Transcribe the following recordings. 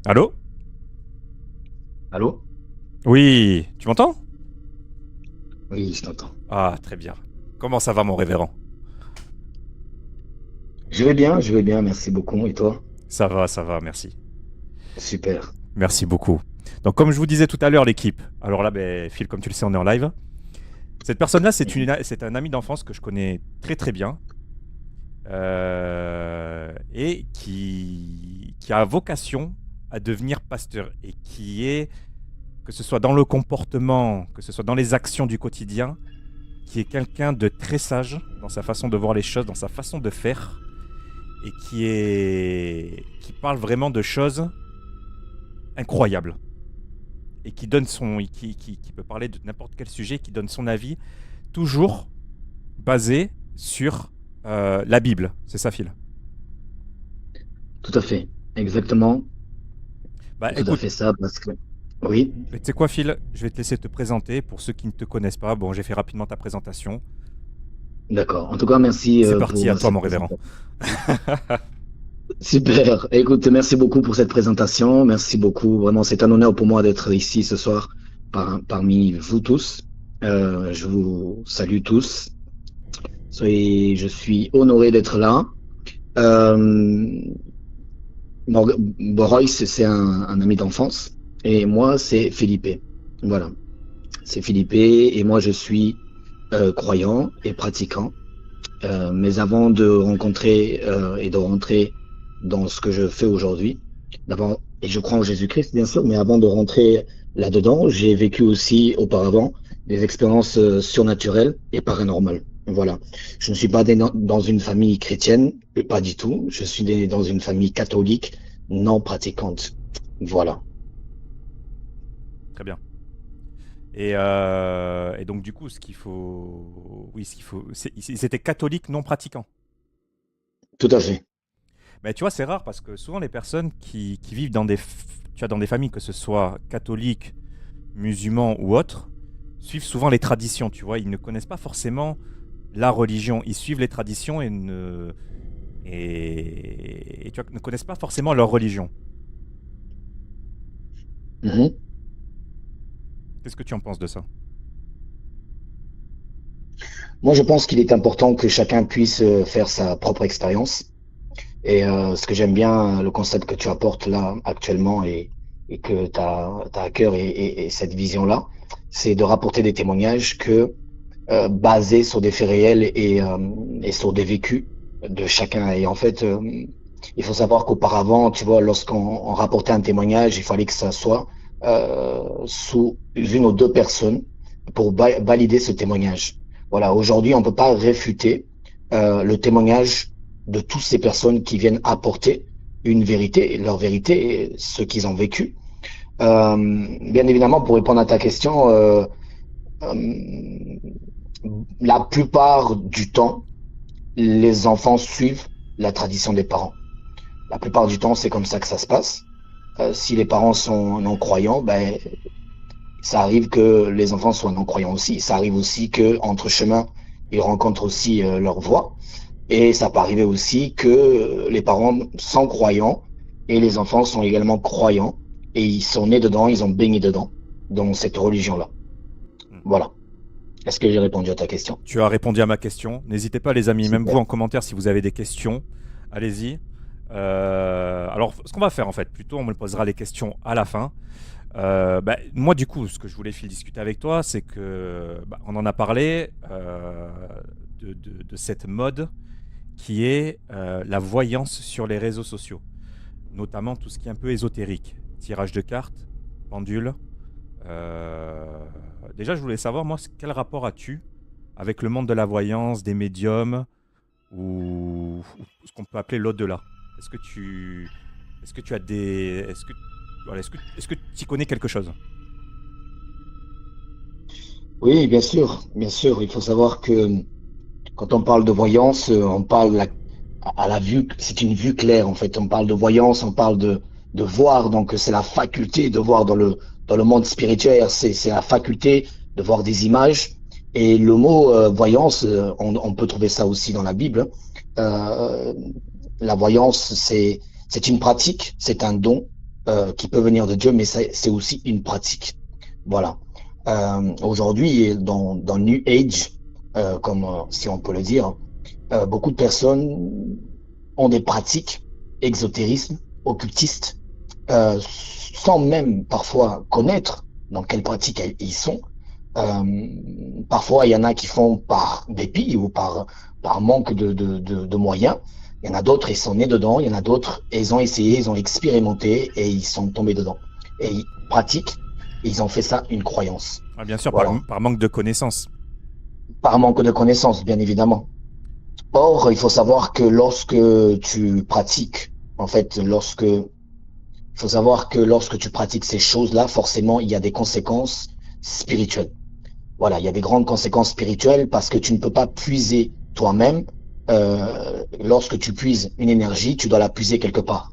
Allô? Allô? Oui, tu m'entends? Oui, je t'entends. Ah, très bien. Comment ça va, mon révérend? Je vais bien, merci beaucoup. Et toi? Ça va, merci. Super. Merci beaucoup. Donc, comme je vous disais tout à l'heure, l'équipe. Alors là, ben, Phil, comme tu le sais, on est en live. Cette personne-là, Mhm. c'est un ami d'enfance que je connais très très bien et qui a vocation à devenir pasteur et qui est, que ce soit dans le comportement, que ce soit dans les actions du quotidien, qui est quelqu'un de très sage dans sa façon de voir les choses, dans sa façon de faire et qui parle vraiment de choses incroyables et qui donne qui peut parler de n'importe quel sujet, qui donne son avis toujours basé sur la Bible. C'est ça, Phil. Tout à fait. Exactement. Bah Tout à écoute, fait ça, parce que... Oui, tu sais quoi, Phil, je vais te laisser te présenter pour ceux qui ne te connaissent pas. Bon, j'ai fait rapidement ta présentation. d'accord. En tout cas, merci C'est parti, à pour toi, cette mon révérend. présentation. Super. Écoute, merci beaucoup pour cette présentation. Merci beaucoup. Vraiment, c'est un honneur pour moi d'être ici ce soir parmi vous tous. Je vous salue tous. Je suis honoré d'être là. Euh, Royce, c'est un ami d'enfance. Et moi, c'est Philippe. Voilà. C'est Philippe et moi, je suis croyant et pratiquant. Mais avant de rencontrer et de rentrer dans ce que je fais aujourd'hui, d'abord, et je crois en Jésus-Christ, bien sûr, mais avant de rentrer là-dedans, j'ai vécu aussi auparavant des expériences surnaturelles et paranormales. Voilà. Je ne suis pas né dans une famille chrétienne, pas du tout. Je suis né dans une famille catholique non pratiquante. Voilà. Très bien. Et donc, du coup, ce qu'il faut. Oui, ce qu'il faut. C'était catholique non pratiquant. Tout à fait. Mais tu vois, c'est rare parce que souvent, les personnes qui vivent tu vois, dans des familles, que ce soit catholiques, musulmans ou autres, suivent souvent les traditions. Tu vois, ils ne connaissent pas forcément la religion. Ils suivent les traditions et tu vois, ne connaissent pas forcément leur religion. Mhm. Qu'est-ce que tu en penses de ça? Moi, je pense qu'il est important que chacun puisse faire sa propre expérience. Et ce que j'aime bien, le concept que tu apportes là actuellement et que tu as à cœur et cette vision-là, c'est de rapporter des témoignages basés sur des faits réels et sur des vécus de chacun. Et en fait, il faut savoir qu'auparavant, tu vois, lorsqu'on rapportait un témoignage, il fallait que ça soit sous une ou deux personnes pour valider ce témoignage. Voilà, aujourd'hui, on ne peut pas réfuter le témoignage de toutes ces personnes qui viennent apporter une vérité, leur vérité, ce qu'ils ont vécu. Bien évidemment, pour répondre à ta question, euh, la plupart du temps, les enfants suivent la tradition des parents. La plupart du temps, c'est comme ça que ça se passe. Si les parents sont non-croyants, ben, ça arrive que les enfants soient non-croyants aussi. Ça arrive aussi que entre chemin, ils rencontrent aussi leur voie. Et ça peut arriver aussi que les parents sont croyants et les enfants sont également croyants et ils sont nés dedans, ils ont baigné dedans, dans cette religion-là. Hmm. Voilà. Est-ce que j'ai répondu à ta question? Tu as répondu à ma question. N'hésitez pas, les amis, même vous Super. en commentaire si vous avez des questions. Allez-y. Alors, ce qu'on va faire en fait, plutôt, on me posera les questions à la fin. Bah, moi, du coup, ce que je voulais discuter avec toi, c'est que bah, on en a parlé de cette mode qui est la voyance sur les réseaux sociaux, notamment tout ce qui est un peu ésotérique, tirage de cartes, pendule. Euh, Déjà, je voulais savoir, moi, quel rapport as-tu avec le monde de la voyance, des médiums ou ce qu'on peut appeler l'au-delà? Est-ce que tu, est-ce que tu as des, est-ce que, voilà, est-ce que tu connais quelque chose? Oui, bien sûr, bien sûr. Il faut savoir que quand on parle de voyance, on parle à la vue, c'est une vue claire en fait. On parle de voyance, on parle de voir, donc c'est la faculté de voir dans le monde spirituel, c'est la faculté de voir des images. Et le mot voyance, on peut trouver ça aussi dans la Bible. Euh, la voyance, c'est une pratique, c'est un don, qui peut venir de Dieu, mais c'est aussi une pratique. Voilà. Aujourd'hui, dans le New Age, comme si on peut le dire, beaucoup de personnes ont des pratiques exotérisme, occultistes, sans même parfois connaître dans quelle pratique ils sont. Parfois, il y en a qui font par dépit ou par manque de moyens. Il y en a d'autres, ils sont nés dedans. Il y en a d'autres, ils ont essayé, ils ont expérimenté et ils sont tombés dedans. Et ils pratiquent, et ils ont fait ça une croyance. Ah, bien sûr, Voilà. par manque de connaissances. Par manque de connaissances, bien évidemment. Or, il faut savoir que lorsque tu pratiques, en fait, il faut savoir que lorsque tu pratiques ces choses-là, forcément, il y a des conséquences spirituelles. Voilà, il y a des grandes conséquences spirituelles parce que tu ne peux pas puiser toi-même. Lorsque tu puises une énergie, tu dois la puiser quelque part.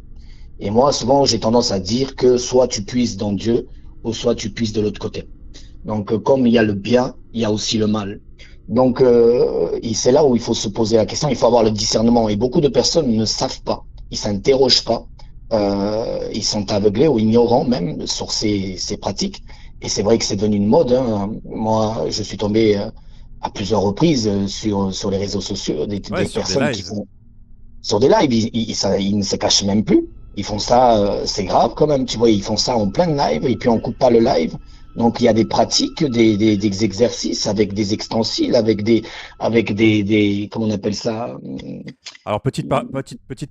Et moi, souvent, j'ai tendance à dire que soit tu puises dans Dieu, ou soit tu puises de l'autre côté. Donc, comme il y a le bien, il y a aussi le mal. Donc, c'est là où il faut se poser la question, il faut avoir le discernement. Et beaucoup de personnes ne savent pas, ils s'interrogent pas, ils sont aveuglés ou ignorants même sur ces pratiques. Et c'est vrai que c'est devenu une mode. Hein. Moi, je suis tombé à plusieurs reprises sur les réseaux sociaux Ouais, des sur des personnes qui lives. font sur des lives, ils ne se cachent même plus. Ils font ça, c'est grave quand même, tu vois, ils font ça en plein live et puis on coupe pas le live. Donc il y a des pratiques, des exercices avec des extensiles, comment on appelle ça? Alors, petite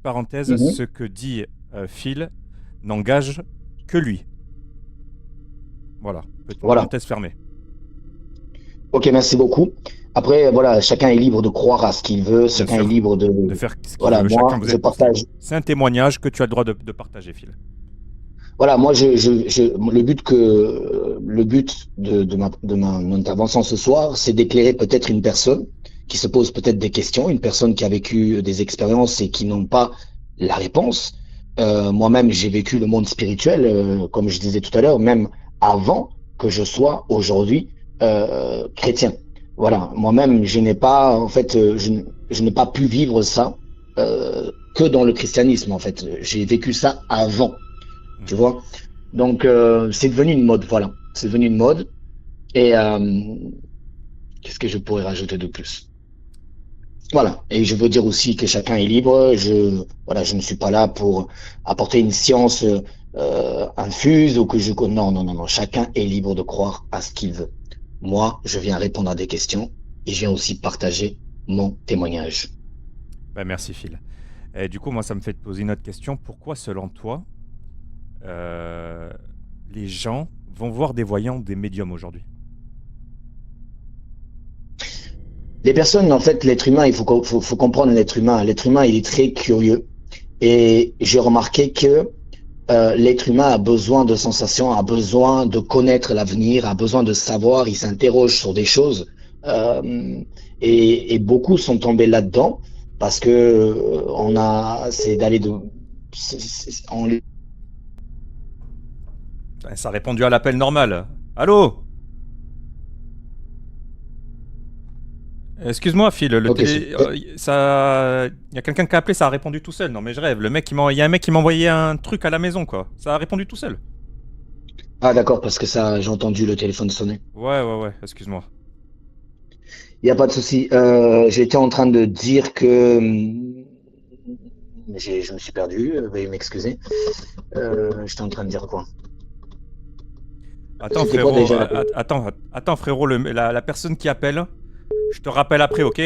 parenthèse, Mhm. ce que dit Phil n'engage que lui. Voilà, Voilà. parenthèse fermée. Ok, merci beaucoup. Après, voilà, chacun est libre de croire à ce qu'il veut, Bien chacun est sûr, libre de de, faire ce qu'il voilà, veut. Chacun, moi, je partage. c'est un témoignage que tu as le droit de partager, Phil. Voilà, moi, le but de mon intervention ce soir, c'est d'éclairer peut-être une personne qui se pose peut-être des questions, une personne qui a vécu des expériences et qui n'ont pas la réponse. Moi-même, j'ai vécu le monde spirituel, comme je disais tout à l'heure, même avant que je sois aujourd'hui chrétien. Voilà, moi-même, je n'ai pas, en fait, je n'ai pas pu vivre ça que dans le christianisme. En fait, j'ai vécu ça avant. Tu Mhm. vois? Donc, c'est devenu une mode, voilà. C'est devenu une mode. Et qu'est-ce que je pourrais rajouter de plus? Voilà. Et je veux dire aussi que chacun est libre. Voilà, je ne suis pas là pour apporter une science infuse ou que je... Non, non, non, non. Chacun est libre de croire à ce qu'il veut. Moi, je viens répondre à des questions et je viens aussi partager mon témoignage. Ben, merci, Phil. Et du coup, moi, ça me fait te poser une autre question. Pourquoi, selon toi, euh, les gens vont voir des voyants, des médiums aujourd'hui? Les personnes, en fait, l'être humain, faut comprendre l'être humain. L'être humain, il est très curieux. Et j'ai remarqué que l'être humain a besoin de sensations, a besoin de connaître l'avenir, a besoin de savoir, il s'interroge sur des choses. Euh, et beaucoup sont tombés là-dedans parce que c'est d'aller de, on, Ben, ça a répondu à l'appel normal. Allô? Excuse-moi, Phil, ok, ça, il y a quelqu'un qui a appelé, ça a répondu tout seul. Non, mais je rêve. Il y a un mec qui m'a envoyé un truc à la maison, quoi. Ça a répondu tout seul. ah d'accord, parce que ça, j'ai entendu le téléphone sonner. Ouais, ouais, ouais. Excuse-moi. Il n'y a pas de souci. J'étais en train de dire que je me suis perdu, veuillez m'excuser. J'étais en train de dire quoi? Attends, C'était quoi frérot. déjà la... Attends, frérot. La personne qui appelle, je te rappelle après, ok?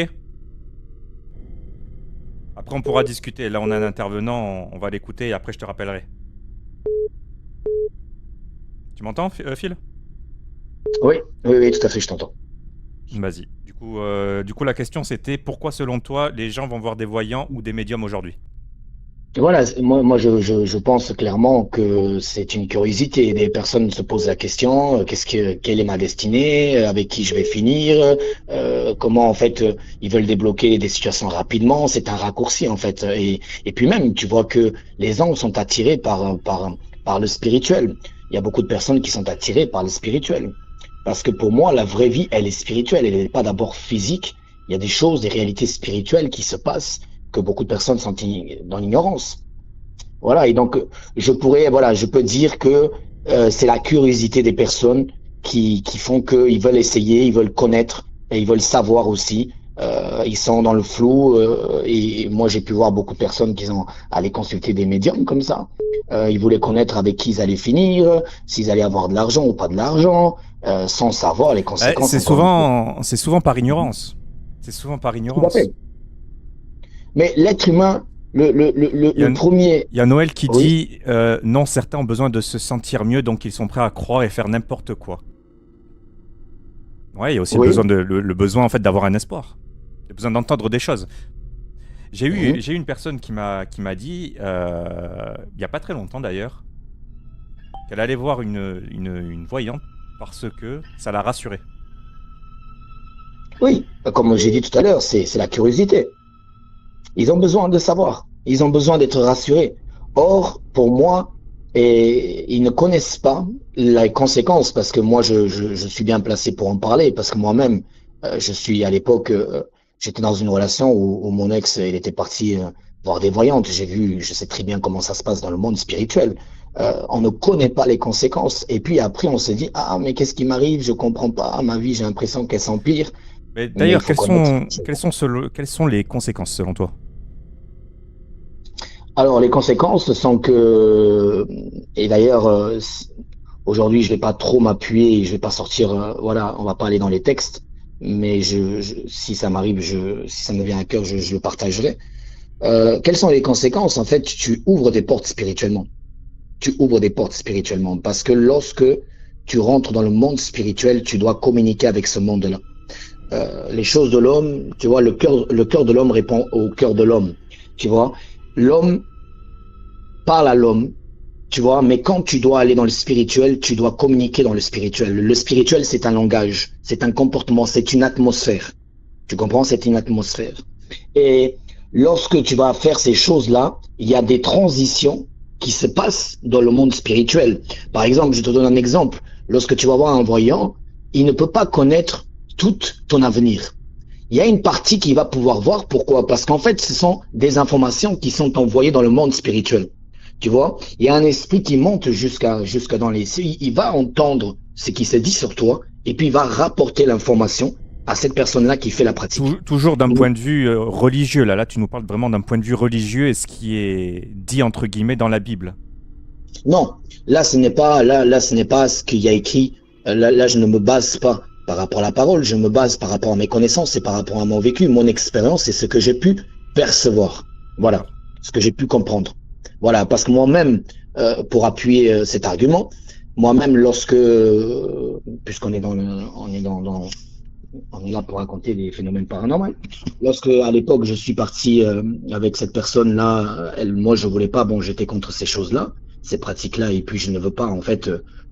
Après, on pourra discuter. Là, on a un intervenant. On va l'écouter et après, je te rappellerai. Tu m'entends, Phil? Oui, oui, oui, tout à fait, je t'entends. Vas-y. Du coup, la question c'était pourquoi, selon toi, les gens vont voir des voyants ou des médiums aujourd'hui? Voilà, moi je pense clairement que c'est une curiosité. Des personnes se posent la question, quelle est ma destinée, avec qui je vais finir, comment en fait ils veulent débloquer des situations rapidement. C'est un raccourci en fait. Et puis même, tu vois que les gens sont attirés par le spirituel. Il y a beaucoup de personnes qui sont attirées par le spirituel. Parce que pour moi, la vraie vie, elle est spirituelle. Elle n'est pas d'abord physique. Il y a des choses, des réalités spirituelles qui se passent que beaucoup de personnes sont dans l'ignorance. Voilà, et donc je peux dire que c'est la curiosité des personnes qui font qu'ils veulent essayer, ils veulent connaître et ils veulent savoir aussi. Ils sont dans le flou et moi j'ai pu voir beaucoup de personnes qui sont allées consulter des médiums comme ça. Ils voulaient connaître avec qui ils allaient finir, s'ils allaient avoir de l'argent ou pas de l'argent, sans savoir les conséquences. C'est souvent par ignorance. C'est souvent par Tout à ignorance. fait. Mais l'être humain, le premier. Il y a Noël qui Oui. dit non, certains ont besoin de se sentir mieux, donc ils sont prêts à croire et faire n'importe quoi. Ouais, il y a aussi Oui. le besoin en fait d'avoir un espoir, le besoin d'entendre des choses. Mhm. J'ai eu une personne qui m'a dit, il y a pas très longtemps d'ailleurs, qu'elle allait voir une voyante parce que ça l'a rassurée. Oui, comme j'ai dit tout à l'heure, c'est la curiosité. Ils ont besoin de savoir. Ils ont besoin d'être rassurés. Or, pour moi, ils ne connaissent pas les conséquences parce que moi, je suis bien placé pour en parler parce que moi-même, je suis à l'époque, j'étais dans une relation où mon ex, il était parti voir des voyantes. J'ai vu, je sais très bien comment ça se passe dans le monde spirituel. On ne connaît pas les conséquences. Et puis après, on se dit, ah, mais qu'est-ce qui m'arrive? Je comprends pas. Ma vie, j'ai l'impression qu'elle s'empire. Mais Mais il d'ailleurs, faut connaître. quelles sont les conséquences selon toi? Alors, les conséquences sont que, et d'ailleurs, aujourd'hui, je vais pas trop m'appuyer, je vais pas sortir, voilà, on va pas aller dans les textes, mais si ça m'arrive, si ça me vient à cœur, je le partagerai. Quelles sont les conséquences? En fait, tu ouvres des portes spirituellement. Tu ouvres des portes spirituellement parce que lorsque tu rentres dans le monde spirituel, tu dois communiquer avec ce monde-là. Les choses de l'homme, tu vois, le cœur de l'homme répond au cœur de l'homme. Tu vois, l'homme parle à l'homme, tu vois, mais quand tu dois aller dans le spirituel, tu dois communiquer dans le spirituel. Le spirituel, c'est un langage, c'est un comportement, c'est une atmosphère. Tu comprends? C'est une atmosphère. Et lorsque tu vas faire ces choses-là, il y a des transitions qui se passent dans le monde spirituel. Par exemple, je te donne un exemple. Lorsque tu vas voir un voyant, il ne peut pas connaître tout ton avenir. Il y a une partie qu'il va pouvoir voir. Pourquoi? Parce qu'en fait, ce sont des informations qui sont envoyées dans le monde spirituel. Tu vois, il y a un esprit qui monte jusqu'à dans les cieux. Il va entendre ce qui se dit sur toi et puis il va rapporter l'information à cette personne-là qui fait la pratique. Toujours d'un Donc, point de vue religieux. Là, tu nous parles vraiment d'un point de vue religieux et ce qui est dit entre guillemets dans la Bible. non, là, ce n'est pas ce qu'il y a écrit. Là, je ne me base pas par rapport à la parole. Je me base par rapport à mes connaissances et par rapport à mon vécu, mon expérience et ce que j'ai pu percevoir. Voilà, D'accord. ce que j'ai pu comprendre. Voilà, parce que moi-même, pour appuyer cet argument, moi-même, puisqu'on est on est là pour raconter des phénomènes paranormaux. Lorsque, à l'époque, je suis parti avec cette personne-là, moi, je voulais pas. Bon, j'étais contre ces choses-là, ces pratiques-là, et puis je ne veux pas, en fait,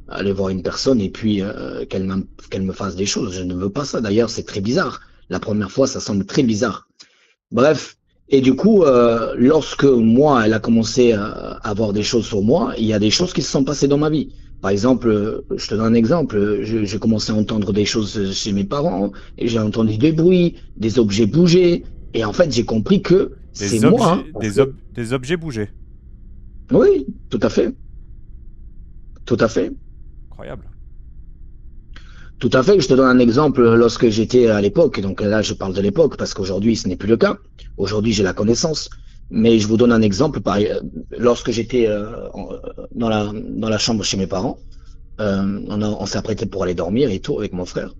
aller voir une personne et puis qu'elle me fasse des choses. Je ne veux pas ça. D'ailleurs, c'est très bizarre. La première fois, ça semble très bizarre. Bref, et du coup, lorsque moi, elle a commencé à avoir des choses sur moi, il y a des choses qui se sont passées dans ma vie. Par exemple, je te donne un exemple, j'ai commencé à entendre des choses chez mes parents, et j'ai entendu des bruits, des objets bouger, et en fait, j'ai compris que c'est moi. Hein, Des objets bougés. oui, tout à fait, tout à fait. Incroyable. Tout à fait. Je te donne un exemple lorsque j'étais à l'époque. Donc là, je parle de l'époque parce qu'aujourd'hui, ce n'est plus le cas. Aujourd'hui, j'ai la connaissance. Mais je vous donne un exemple. Lorsque j'étais dans la chambre chez mes parents, on s'est apprêté pour aller dormir et tout avec mon frère.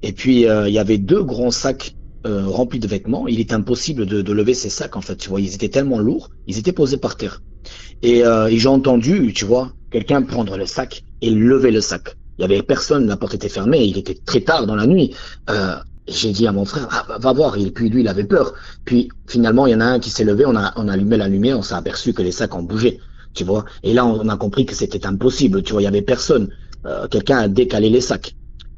Et puis, il y avait deux grands sacs remplis de vêtements. Il était impossible de lever ces sacs, en fait. Tu vois, ils étaient tellement lourds, ils étaient posés par terre. Et j'ai entendu, tu vois, quelqu'un prendre le sac et lever le sac. Il y avait personne, la porte était fermée, il était très tard dans la nuit. J'ai dit à mon frère, ah, va voir. Et puis lui, il avait peur. Puis finalement, il y en a un qui s'est levé, on a allumé la lumière, on s'est aperçu que les sacs ont bougé, tu vois. Et là, on a compris que c'était impossible, tu vois, il y avait personne. Quelqu'un a décalé les sacs,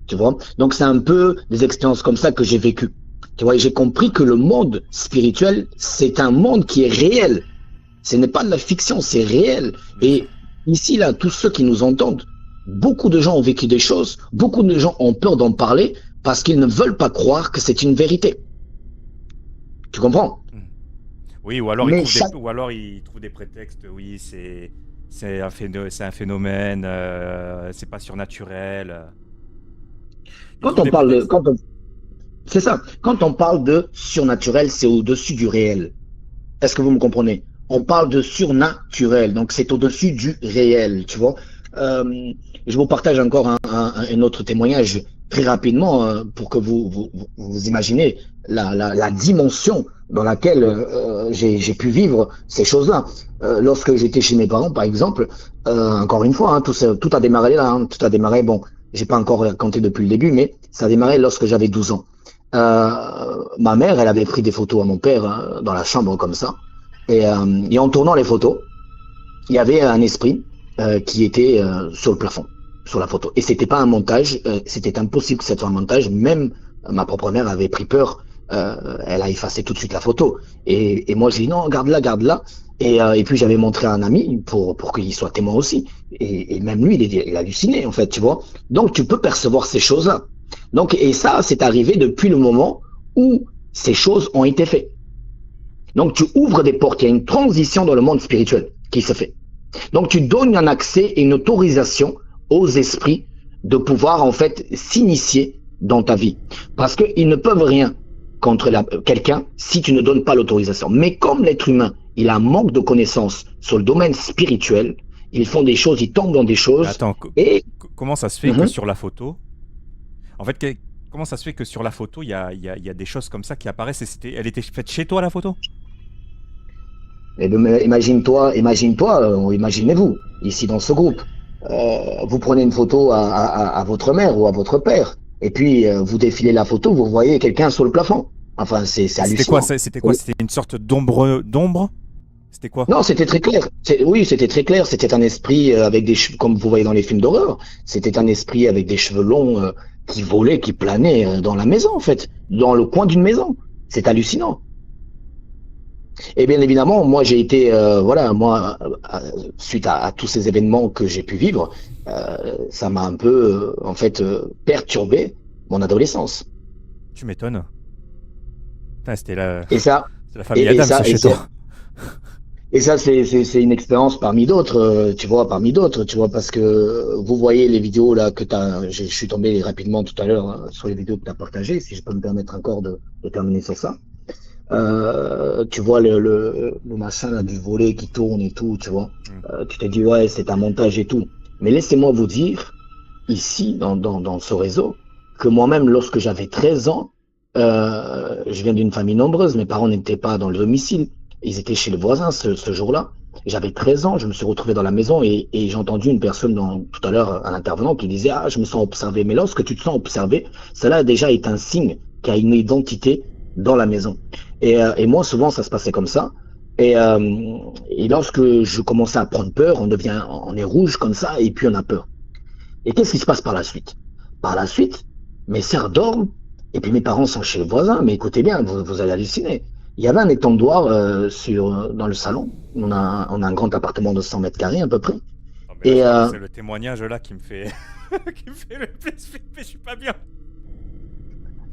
tu vois. Donc c'est un peu des expériences comme ça que j'ai vécues. Tu vois, et j'ai compris que le monde spirituel, c'est un monde qui est réel. Ce n'est pas de la fiction, c'est réel. Bien sûr. Et ici, là, tous ceux qui nous entendent, beaucoup de gens ont vécu des choses, beaucoup de gens ont peur d'en parler parce qu'ils ne veulent pas croire que c'est une vérité. Tu comprends? Oui, ou alors Mais chaque il trouve des prétextes. Oui, c'est un phénomène, c'est pas surnaturel. Il quand trouve on des parle de, prétextes. quand on- c'est ça, quand on parle de surnaturel, c'est au-dessus du réel. Est-ce que vous me comprenez? On parle de surnaturel, donc c'est au-dessus du réel, tu vois. Euh, je vous partage encore un autre témoignage très rapidement pour que vous imaginez la dimension dans laquelle j'ai pu vivre ces choses-là. Lorsque j'étais chez mes parents, par exemple, encore une fois, hein, tout a démarré là, hein, tout a démarré, bon, j'ai pas encore raconté depuis le début, mais ça a démarré lorsque j'avais 12 ans. Ma mère, elle avait pris des photos à mon père dans la chambre comme ça. Et en tournant les photos, il y avait un esprit qui était sur le plafond, sur la photo. Et c'était pas un montage, c'était impossible que ce soit un montage. Même ma propre mère avait pris peur. Elle a effacé tout de suite la photo. Et moi, j'ai dit non, garde-la, garde-la. Et puis j'avais montré à un ami pour qu'il soit témoin aussi. Et même lui, il hallucinait en fait, tu vois. Donc tu peux percevoir ces choses-là. Donc et ça, c'est arrivé depuis le moment où ces choses ont été faites. Donc tu ouvres des portes, il y a une transition dans le monde spirituel qui se fait. Donc tu donnes un accès et une autorisation aux esprits de pouvoir en fait s'initier dans ta vie. Parce qu'ils ne peuvent rien contre quelqu'un si tu ne donnes pas l'autorisation. Mais comme l'être humain, il a un manque de connaissances sur le domaine spirituel, ils font des choses, ils tombent dans des Mais choses attends, et comment ça se fait que Mhm. sur la photo, en fait, comment ça se fait que sur la photo, il y a des choses comme ça qui apparaissent et elle était faite chez toi la photo? Et imagine-toi, imaginez-vous, ici dans ce groupe, vous prenez une photo à votre mère ou à votre père, et puis vous défilez la photo, vous voyez quelqu'un sur le plafond. Enfin, c'est Et c'était quoi hallucinant. ça? C'était quoi? C'était une sorte d'ombre? C'était quoi? Non, c'était très clair. Oui, c'était très clair. C'était un esprit avec des cheveux, comme vous voyez dans les films d'horreur. C'était un esprit avec des cheveux longs qui volait, qui planait dans la maison, en fait, dans le coin d'une maison. C'est hallucinant. Et bien évidemment, moi j'ai été, voilà, moi, suite à tous ces événements que j'ai pu vivre, ça m'a un peu, en fait, perturbé mon adolescence. Tu m'étonnes. Putain, Et ça, c'est la famille Adams et chez toi. ça, c'est une expérience parmi d'autres, parmi d'autres, tu vois, parce que vous voyez les vidéos là je suis tombé rapidement tout à l'heure sur les vidéos que tu as partagées, si je peux me permettre encore de terminer sur ça. Tu vois le machin là, du volet qui tourne et tout, tu vois. Hmm. Tu te dis, ouais, c'est un montage et tout. Mais laissez-moi vous dire, ici, dans ce réseau, que moi-même, lorsque j'avais 13 ans, je viens d'une famille nombreuse, mes parents n'étaient pas dans le domicile, ils étaient chez le voisin ce jour-là. J'avais 13 ans, je me suis retrouvé dans la maison et j'ai entendu une personne tout à l'heure, un intervenant, qui disait, ah, je me sens observé. Mais lorsque tu te sens observé, cela déjà est un signe qu'il y a une identité dans la maison. Et moi, souvent, ça se passait comme ça. Et lorsque je commençais à prendre peur, on est rouge comme ça, et puis on a peur. Et qu'est-ce qui se passe par la suite? Par la suite, mes sœurs dorment, et puis mes parents sont chez le voisin, mais écoutez bien, vous allez halluciner. Il y avait un étendoir dans le salon. On a un grand appartement de 100 mètres carrés à peu près. Non, mais là, Et c'est le témoignage là qui me fait, qui me fait le plus flipper. Je suis pas bien.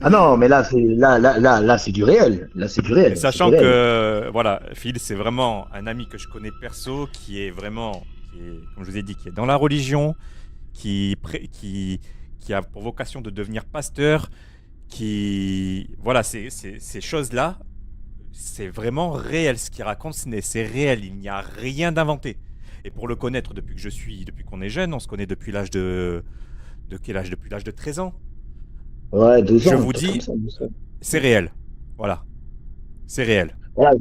ah non, mais là, c'est du réel. Là, c'est du Et réel. C'est du sachant réel. que, voilà, Phil, c'est vraiment un ami que je connais perso, comme je vous ai dit, qui est dans la religion, qui a pour vocation de devenir pasteur, voilà, ces choses-là, c'est vraiment réel. Ce qu'il raconte, c'est réel. Il n'y a rien d'inventé. Et pour le connaître depuis qu'on est jeune, on se connaît depuis de quel âge? Depuis l'âge de 13 ans. Ouais, 12 Je ans, un vous truc comme dis, ça. 12 ans. c'est réel. Voilà, c'est réel. Voilà,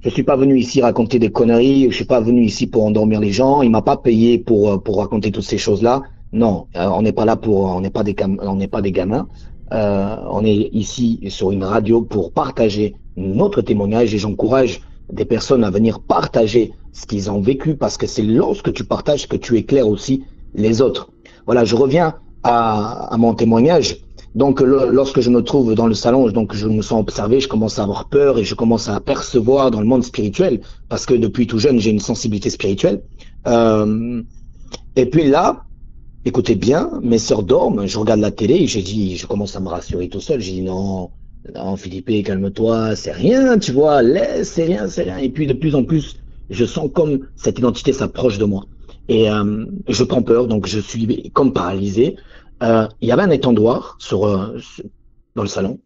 je suis pas venu ici raconter des conneries, je suis pas venu ici pour endormir les gens, il m'a pas payé pour raconter toutes ces choses-là. Non, on n'est pas là on n'est pas on n'est pas des gamins. On est ici sur une radio pour partager notre témoignage et j'encourage des personnes à venir partager ce qu'ils ont vécu parce que c'est lorsque tu partages que tu éclaires aussi les autres. Voilà, je reviens à mon témoignage. Donc, lorsque je me trouve dans le salon, donc je me sens observé, je commence à avoir peur et je commence à percevoir dans le monde spirituel, parce que depuis tout jeune, j'ai une sensibilité spirituelle. Euh, et puis là, écoutez bien, mes sœurs dorment, je regarde la télé et je commence à me rassurer tout seul. J'ai dit non, Non, Philippe, calme-toi, c'est rien, tu vois, laisse, c'est rien, c'est rien. Et puis de plus en plus, je sens comme cette identité s'approche de moi. Et je prends peur, donc je suis comme paralysé. Il y avait un étendoir dans le salon.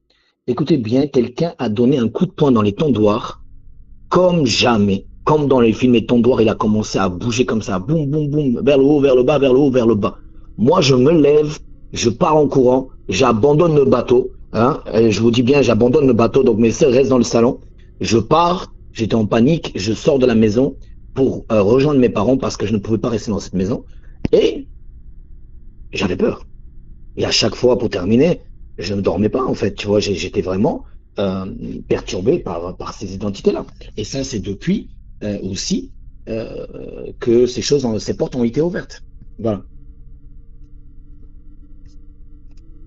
Écoutez bien, quelqu'un a donné un coup de poing dans l'étendoir comme jamais. Comme dans les films étendoirs, il a commencé à bouger comme ça, boum, boum, boum, vers le haut, vers le bas, vers le haut, vers le bas. Moi, je me lève, je pars en courant, j'abandonne le bateau. Hein, je vous dis bien, j'abandonne le bateau, donc mes sœurs restent dans le salon. Je pars, j'étais en panique, je sors de la maison pour rejoindre mes parents parce que je ne pouvais pas rester dans cette maison. Et j'avais peur. Et à chaque fois, pour terminer, je ne dormais pas, en fait. Tu vois, j'étais vraiment euh, perturbé par ces identités-là. Et ça, c'est depuis aussi que ces portes ont été ouvertes. Voilà.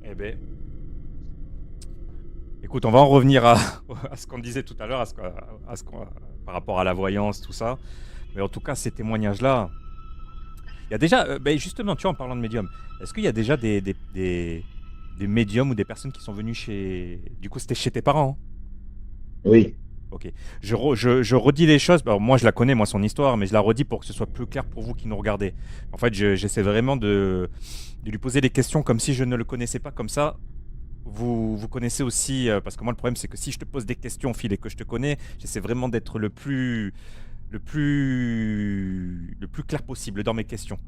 Eh ben, écoute, on va en revenir à, à ce qu'on disait tout à l'heure, par rapport à la voyance, tout ça. Mais en tout cas, ces témoignages-là, il y a déjà, ben justement, tu vois, en parlant de médium, est-ce qu'il y a déjà des médiums ou des personnes qui sont venues chez... Du coup, c'était chez tes parents, hein? Oui. Ok. Je redis les choses. Alors, moi, je la connais, moi, son histoire, mais je la redis pour que ce soit plus clair pour vous qui nous regardez. En fait, j'essaie vraiment de lui poser des questions comme si je ne le connaissais pas. Comme ça, vous connaissez aussi. Parce que moi, le problème, c'est que si je te pose des questions, Phil, et que je te connais, j'essaie vraiment d'être le plus clair possible dans mes questions.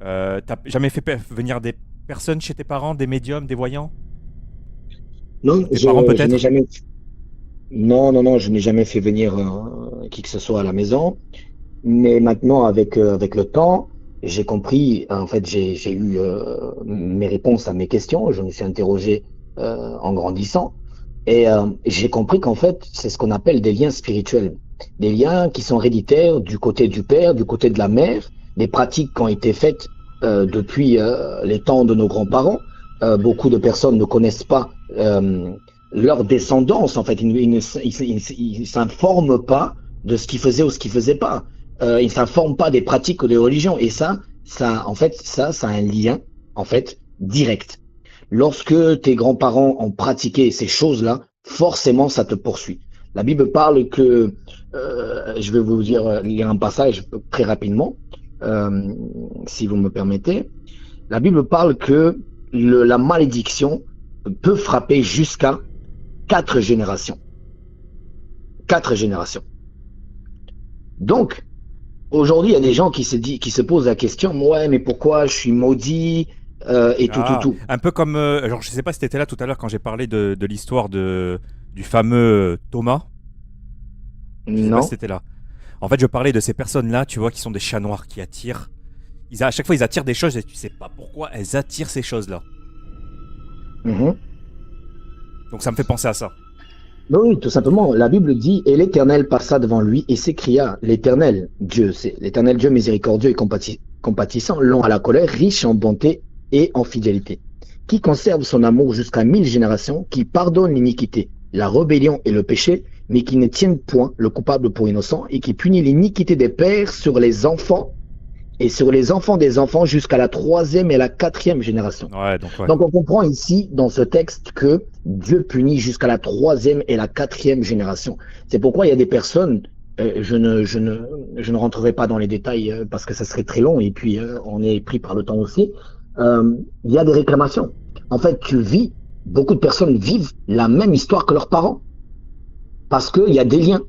T'as jamais fait venir des personnes chez tes parents, des médiums, des voyants? Non, Tes parents, je n'ai peut-être? jamais. Non, non, non, je n'ai jamais fait venir qui que ce soit à la maison. Mais maintenant, avec le temps, j'ai compris, en fait, j'ai eu mes réponses à mes questions, je me suis interrogé en grandissant, et j'ai compris qu'en fait, c'est ce qu'on appelle des liens spirituels, des liens qui sont héréditaires du côté du père, du côté de la mère, des pratiques qui ont été faites depuis les temps de nos grands-parents. Beaucoup de personnes ne connaissent pas leur descendance, en fait, ils s'informent pas de ce qu'ils faisaient ou ce qu'ils faisaient pas. Ils ne s'informent pas des pratiques ou des religions. Et en fait, ça a un lien, en fait, direct. Lorsque tes grands-parents ont pratiqué ces choses-là, forcément, ça te poursuit. La Bible parle que, je vais vous dire, lire un passage très rapidement, euh, si vous me permettez. La Bible parle que la malédiction peut frapper jusqu'à 4 générations. 4 générations. Donc, aujourd'hui, il y a des gens qui se posent la question, ouais, mais pourquoi je suis maudit et tout, tout, Ah, tout. un peu comme. Alors, je sais pas si tu étais là tout à l'heure quand j'ai parlé de l'histoire du fameux Thomas. Je sais pas si Non. tu étais là. En fait, je parlais de ces personnes-là, tu vois, qui sont des chats noirs qui attirent. À chaque fois, ils attirent des choses et tu sais pas pourquoi elles attirent ces choses-là. Mhm. Donc, ça me fait penser à ça. Oui, tout simplement. La Bible dit, et l'Éternel passa devant lui et s'écria, l'Éternel Dieu, c'est l'Éternel Dieu miséricordieux et compatissant, lent à la colère, riche en bonté et en fidélité, qui conserve son amour jusqu'à 1000 générations, qui pardonne l'iniquité, la rébellion et le péché, mais qui ne tienne point le coupable pour innocent et qui punit l'iniquité des pères sur les enfants et sur les enfants des enfants jusqu'à la troisième et la quatrième génération. Ouais, donc ouais. Donc on comprend ici dans ce texte que Dieu punit jusqu'à la troisième et la quatrième génération. C'est pourquoi il y a des personnes, je ne rentrerai pas dans les détails parce que ça serait très long et puis on est pris par le temps aussi. Il y a des réclamations. En fait, beaucoup de personnes vivent la même histoire que leurs parents parce qu'il y a des liens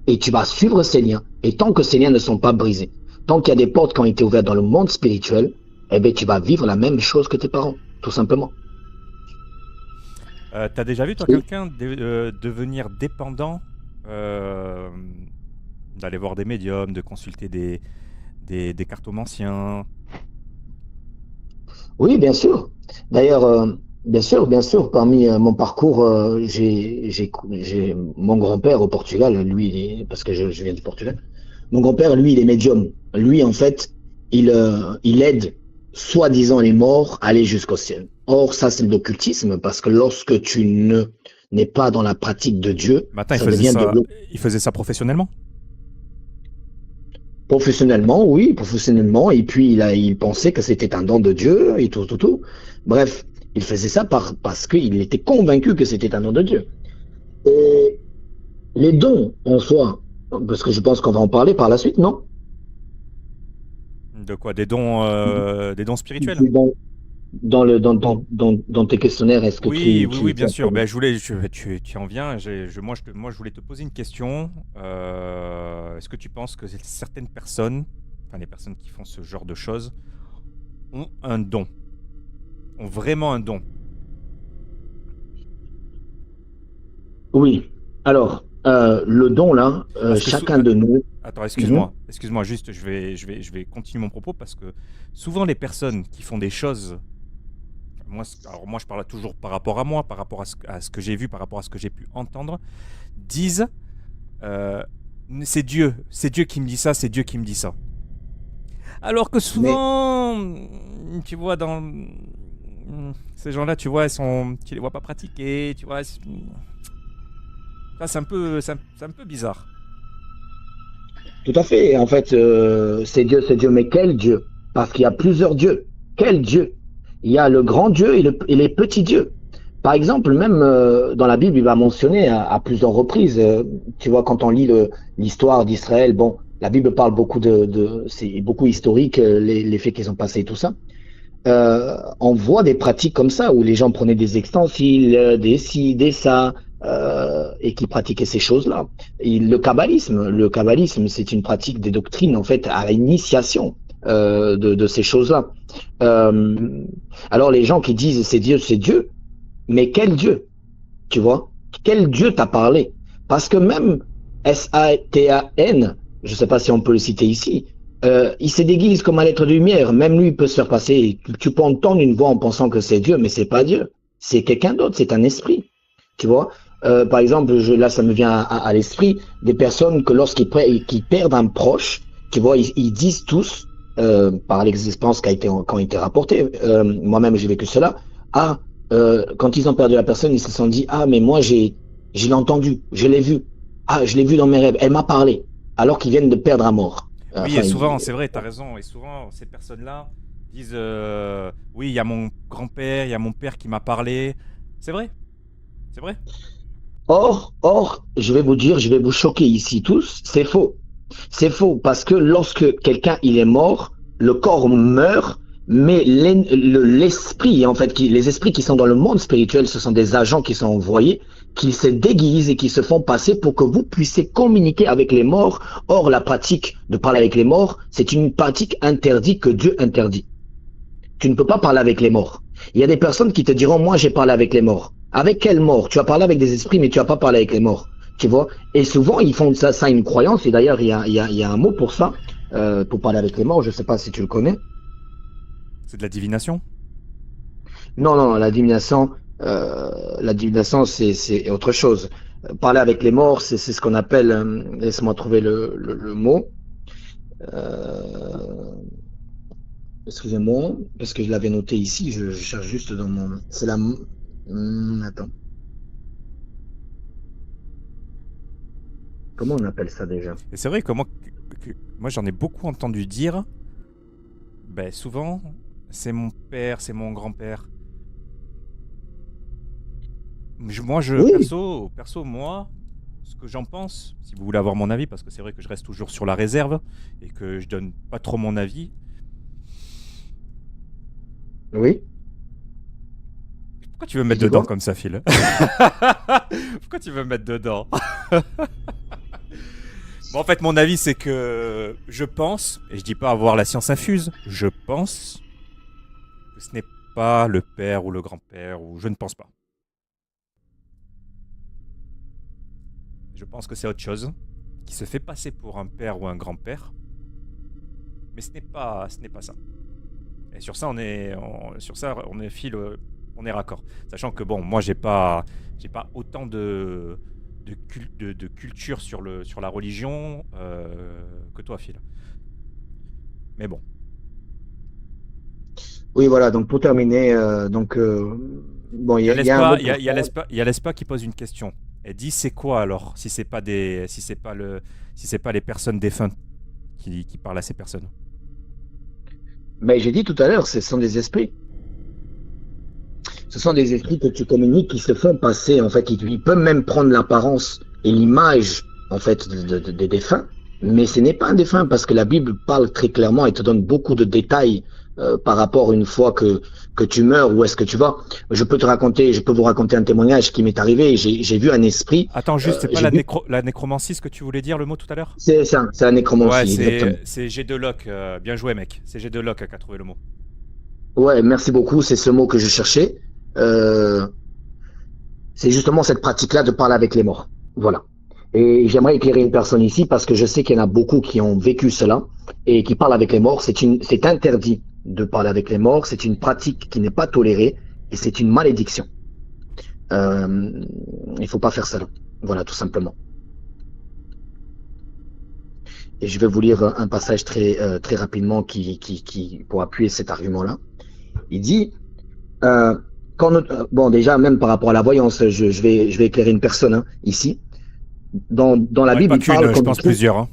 et tu vas suivre ces liens. Et tant que ces liens ne sont pas brisés, tant qu'il y a des portes qui ont été ouvertes dans le monde spirituel, eh bien, tu vas vivre la même chose que tes parents, tout simplement. T'as déjà vu, toi, Et quelqu'un devenir dépendant euh, d'aller voir des médiums, de consulter des cartomanciens? oui, bien sûr. D'ailleurs, bien sûr, parmi mon parcours, j'ai mon grand-père au Portugal, lui, parce que je viens du Portugal. Mon grand-père, lui, il est médium. Lui, en fait, il aide, soi-disant, les morts à aller jusqu'au ciel. Or, ça, c'est de l'occultisme, parce que lorsque tu ne n'es pas dans la pratique de Dieu, Mais attends, ça devient de l'occultisme. il faisait ça professionnellement? Professionnellement, oui, professionnellement. Et puis, il pensait que c'était un don de Dieu et tout, tout, tout. Bref. Il faisait ça parce qu'il était convaincu que c'était un don de Dieu. Et les dons en soi, parce que je pense qu'on va en parler par la suite, non? De quoi? Des dons spirituels? Dans, dans tes questionnaires, est-ce que Oui, oui, oui, tu bien as sûr. Ben, tu en viens. Moi, je voulais te poser une question. Est-ce que tu penses que certaines personnes, enfin les personnes qui font ce genre de choses, ont un don, ont vraiment un don? Oui. Alors, le don là, Parce que chacun de nous. attends, Mhm. excuse-moi, juste, je vais continuer mon propos parce que souvent les personnes qui font des choses, alors moi je parle toujours par rapport à moi, par rapport à ce que j'ai vu, par rapport à ce que j'ai pu entendre, disent euh, c'est Dieu qui me dit ça, c'est Dieu qui me dit ça. Alors que Mais souvent, tu vois, dans ces gens-là, tu vois, tu les vois pas pratiquer, tu vois, ça c'est un peu bizarre. tout à fait. En fait, c'est Dieu. Mais quel Dieu? Parce qu'il y a plusieurs dieux. Quel Dieu? Il y a le grand Dieu et les petits dieux. Par exemple, même dans la Bible, il va mentionner à plusieurs reprises. Tu vois, quand on lit l'histoire d'Israël, bon, la Bible parle beaucoup c'est beaucoup historique, les faits qui sont passés et tout ça. On voit des pratiques comme ça où les gens prenaient des extensiles, des ci, des ça, et qui pratiquaient ces choses-là. Et le kabbalisme, c'est une pratique des doctrines en fait à l'initiation de ces choses-là. Euh, alors les gens qui disent c'est Dieu, mais quel Dieu, tu vois? Quel Dieu t'a parlé? Parce que même Satan, je ne sais pas si on peut le citer ici, il se déguise comme un être de lumière. Même lui, il peut se faire passer. Tu peux entendre une voix en pensant que c'est Dieu, mais c'est pas Dieu. C'est quelqu'un d'autre, c'est un esprit. Tu vois? Par exemple, là, ça me vient à l'esprit des personnes que qu'ils perdent un proche, tu vois, ils disent tous, par l'expérience qui ont été rapportée, moi-même j'ai vécu cela, ah, quand ils ont perdu la personne, ils se sont dit, ah, mais moi je l'ai entendu, je l'ai vu, ah, je l'ai vu dans mes rêves, elle m'a parlé, alors qu'ils viennent de perdre à mort. Oui, et Enfin, souvent, c'est vrai, tu as raison, et souvent, ces personnes-là disent oui, il y a mon grand-père, il y a mon père qui m'a parlé. C'est vrai, c'est vrai. je vais vous dire, je vais vous choquer ici tous, c'est faux. C'est faux parce que lorsque quelqu'un il est mort, le corps meurt, mais l'esprit, en fait, les esprits qui sont dans le monde spirituel, ce sont des agents qui sont envoyés, qui se déguisent et qui se font passer pour que vous puissiez communiquer avec les morts. Or, la pratique de parler avec les morts, c'est une pratique interdite que Dieu interdit. Tu ne peux pas parler avec les morts. Il y a des personnes qui te diront, moi j'ai parlé avec les morts. Avec quels morts? Tu as parlé avec des esprits, mais tu n'as pas parlé avec les morts. Tu vois? Et souvent, ils font ça une croyance, et d'ailleurs, il y a un mot pour ça, pour parler avec les morts, je ne sais pas si tu le connais. C'est de la divination. Non, non, la divination, c'est autre chose. Parler avec les morts, c'est ce qu'on appelle, laisse-moi trouver le mot. Euh, Excusez-moi, parce que je l'avais noté ici, je cherche juste dans mon. C'est la. Attends, comment on appelle ça déjà? Et c'est vrai que moi j'en ai beaucoup entendu dire, ben, souvent, c'est mon père, c'est mon grand-père. Oui, Moi, ce que j'en pense, si vous voulez avoir mon avis, parce que c'est vrai que je reste toujours sur la réserve et que je donne pas trop mon avis. oui, Pourquoi tu veux me tu mettre dis dedans quoi? comme ça, Phil? Pourquoi tu veux me mettre dedans? Bon, en fait, mon avis, c'est que je pense, et je dis pas avoir la science infuse, je pense que ce n'est pas le père ou le grand-père, ou je ne pense pas. Je pense que c'est autre chose, qui se fait passer pour un père ou un grand-père, mais ce n'est pas ça. Et sur ça, on est fil, on est raccord. Sachant que bon, moi, j'ai pas autant de culture sur la religion que toi, Phil. Mais bon. Oui, voilà, donc pour terminer, bon, Il y a il y a un mot il y pour a, ça. il y a l'ESPA qui pose une question. Elle dit c'est quoi alors si c'est pas les personnes défuntes qui parlent à ces personnes. Mais j'ai dit tout à l'heure, ce sont des esprits. Ce sont des esprits que tu communiques qui se font passer, en fait, ils peuvent même prendre l'apparence et l'image, en fait, des défunts, mais ce n'est pas un défunt parce que la Bible parle très clairement et te donne beaucoup de détails par rapport une fois que tu meurs, où est-ce que tu vas. Je peux vous raconter un témoignage qui m'est arrivé. J'ai vu un esprit. Attends, juste, c'est pas la nécromancie ce que tu voulais dire le mot tout à l'heure? C'est ça, c'est la nécromancie, Ouais, exactement. c'est G2Loc. Bien joué, mec. C'est G2Loc qui a trouvé le mot. Ouais, merci beaucoup. C'est ce mot que je cherchais. C'est justement cette pratique-là de parler avec les morts. Voilà. Et j'aimerais éclairer une personne ici parce que je sais qu'il y en a beaucoup qui ont vécu cela et qui parlent avec les morts. C'est interdit de parler avec les morts. C'est une pratique qui n'est pas tolérée et c'est une malédiction. Il faut pas faire cela. Voilà, tout simplement. Et je vais vous lire un passage très rapidement pour appuyer cet argument-là. Il dit, bon, déjà, même par rapport à la voyance, je vais éclairer une personne hein, ici. Dans la Bible, il parle je pense plusieurs. Hein.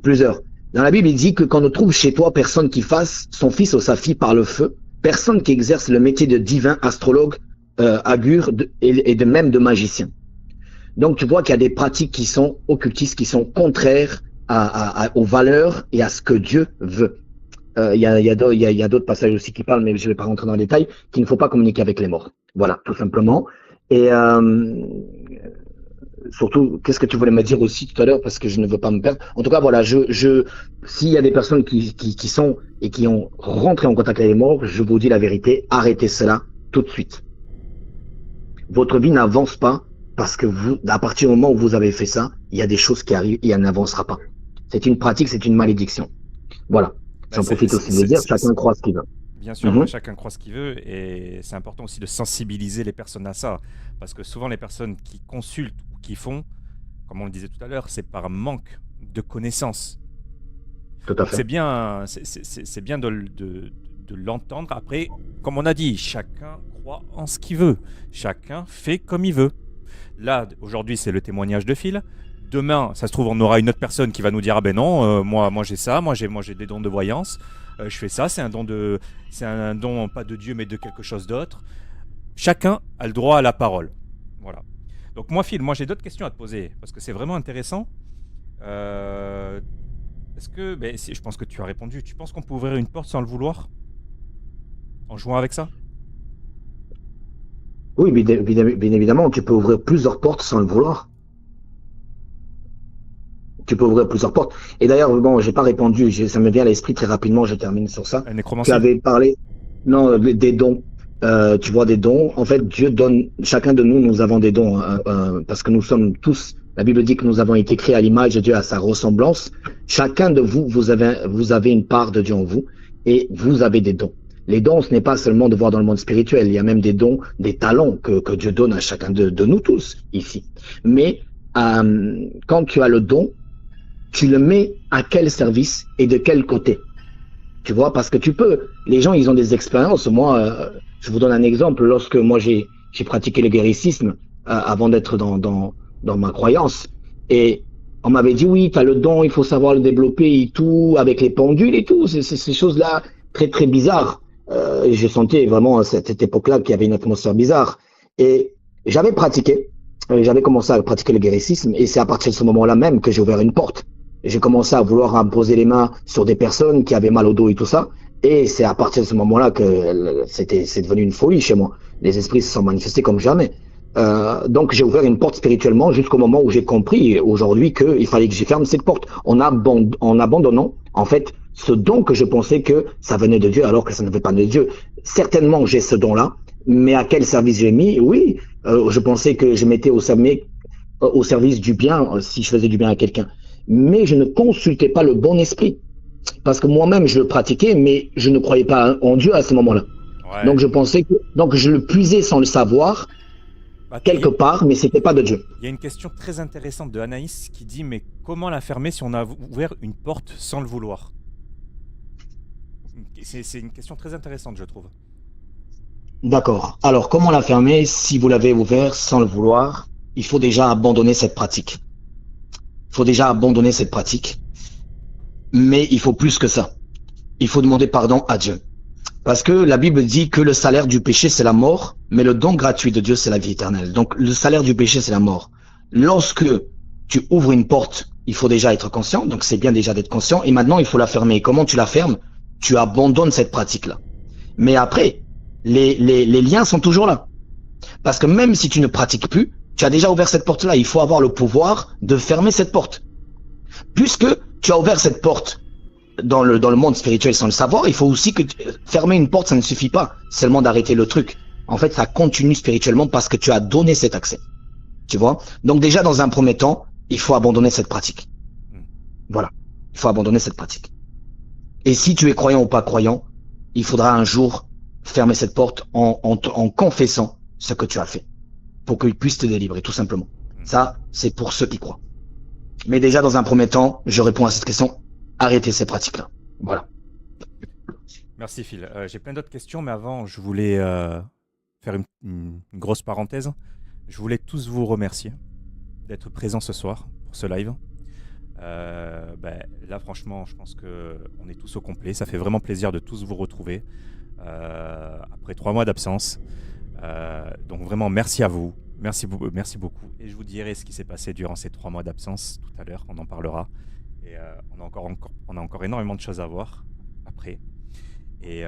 Plusieurs. Dans la Bible, il dit que quand on trouve chez toi personne qui fasse son fils ou sa fille par le feu, personne qui exerce le métier de divin, astrologue, augure et même de magicien. Donc, tu vois qu'il y a des pratiques qui sont occultistes, qui sont contraires aux valeurs et à ce que Dieu veut. Il y a d'autres passages aussi qui parlent, mais je ne vais pas rentrer dans le détail, qu'il ne faut pas communiquer avec les morts. Voilà, tout simplement. Et surtout, qu'est-ce que tu voulais me dire aussi tout à l'heure, parce que je ne veux pas me perdre. En tout cas, voilà, s'il y a des personnes qui sont et qui ont rentré en contact avec les morts, je vous dis la vérité, arrêtez cela tout de suite. Votre vie n'avance pas parce que à partir du moment où vous avez fait ça, il y a des choses qui arrivent et elle n'avancera pas. C'est une pratique, c'est une malédiction. Voilà. J'en profite aussi de le dire, chacun croit ce qu'il veut. Bien sûr, chacun croit ce qu'il veut et c'est important aussi de sensibiliser les personnes à ça. Parce que souvent, les personnes qui consultent ou qui font, comme on le disait tout à l'heure, c'est par manque de connaissances. Tout à fait. C'est bien de l'entendre. Après, comme on a dit, chacun croit en ce qu'il veut. Chacun fait comme il veut. Là, aujourd'hui, c'est le témoignage de Phil. Demain, ça se trouve, on aura une autre personne qui va nous dire ah ben non, moi j'ai ça, moi j'ai des dons de voyance, je fais ça, c'est un don pas de Dieu mais de quelque chose d'autre. Chacun a le droit à la parole. Voilà. Donc moi Phil, j'ai d'autres questions à te poser parce que c'est vraiment intéressant. Est-ce que, je pense que tu as répondu. Tu penses qu'on peut ouvrir une porte sans le vouloir en jouant avec ça? Oui, bien évidemment, tu peux ouvrir plusieurs portes sans le vouloir. Tu peux ouvrir plusieurs portes. Et d'ailleurs, bon, j'ai pas répondu, ça me vient à l'esprit très rapidement, je termine sur ça. Tu avais parlé, non, des dons. Tu vois, des dons. En fait, Dieu donne, chacun de nous avons des dons, parce que nous sommes tous, la Bible dit que nous avons été créés à l'image de Dieu, à sa ressemblance. Chacun de vous, vous avez une part de Dieu en vous, et vous avez des dons. Les dons, ce n'est pas seulement de voir dans le monde spirituel, il y a même des dons, des talents que Dieu donne à chacun de nous tous, ici. Mais, quand tu as le don, tu le mets à quel service et de quel côté? Tu vois, parce que les gens, ils ont des expériences. Moi, je vous donne un exemple. Lorsque moi, j'ai pratiqué le guéricisme avant d'être dans ma croyance, et on m'avait dit, oui, tu as le don, il faut savoir le développer et tout, avec les pendules et tout. C'est ces choses-là très, très bizarres. Je sentais vraiment à cette époque-là qu'il y avait une atmosphère bizarre. Et j'avais commencé à pratiquer le guéricisme, et c'est à partir de ce moment-là même que j'ai ouvert une porte. J'ai commencé à vouloir imposer les mains sur des personnes qui avaient mal au dos et tout ça. Et c'est à partir de ce moment-là que c'est devenu une folie chez moi. Les esprits se sont manifestés comme jamais. Donc j'ai ouvert une porte spirituellement jusqu'au moment où j'ai compris aujourd'hui qu'il fallait que j'y ferme cette porte. En abandonnant, en fait, ce don que je pensais que ça venait de Dieu alors que ça ne venait pas de Dieu. Certainement, j'ai ce don-là. Mais à quel service j'ai mis? Oui, je pensais que je mettais au service du bien si je faisais du bien à quelqu'un. Mais je ne consultais pas le bon esprit. Parce que moi-même, je le pratiquais, mais je ne croyais pas en Dieu à ce moment-là. Ouais. Donc je pensais donc je le puisais sans le savoir, quelque part, mais c'était pas de Dieu. Il y a une question très intéressante de Anaïs qui dit, mais comment la fermer si on a ouvert une porte sans le vouloir? C'est une question très intéressante, je trouve. D'accord. Alors, comment la fermer si vous l'avez ouvert sans le vouloir? Il faut déjà abandonner cette pratique. Mais il faut plus que ça. Il faut demander pardon à Dieu. Parce que la Bible dit que le salaire du péché, c'est la mort, mais le don gratuit de Dieu, c'est la vie éternelle. Donc, le salaire du péché, c'est la mort. Lorsque tu ouvres une porte, il faut déjà être conscient. Donc, c'est bien déjà d'être conscient. Et maintenant, il faut la fermer. Et comment tu la fermes? Tu abandonnes cette pratique-là. Mais après, les liens sont toujours là. Parce que même si tu ne pratiques plus, tu as déjà ouvert cette porte-là. Il faut avoir le pouvoir de fermer cette porte. Puisque tu as ouvert cette porte dans le monde spirituel sans le savoir, il faut aussi que fermer une porte, ça ne suffit pas seulement d'arrêter le truc. En fait, ça continue spirituellement parce que tu as donné cet accès. Tu vois? Donc déjà, dans un premier temps, il faut abandonner cette pratique. Voilà. Il faut abandonner cette pratique. Et si tu es croyant ou pas croyant, il faudra un jour fermer cette porte en confessant ce que tu as fait pour qu'il puisse te délivrer, tout simplement. Ça, c'est pour ceux qui croient. Mais déjà, dans un premier temps, je réponds à cette question. Arrêtez ces pratiques-là. Voilà. Merci Phil. J'ai plein d'autres questions, mais avant, je voulais faire une grosse parenthèse. Je voulais tous vous remercier d'être présents ce soir pour ce live. Là, franchement, je pense qu'on est tous au complet. Ça fait vraiment plaisir de tous vous retrouver après 3 mois d'absence. Donc vraiment, merci à vous. Merci beaucoup. Et je vous dirai ce qui s'est passé durant ces 3 mois d'absence tout à l'heure. On en parlera. Et on a encore énormément de choses à voir après. Et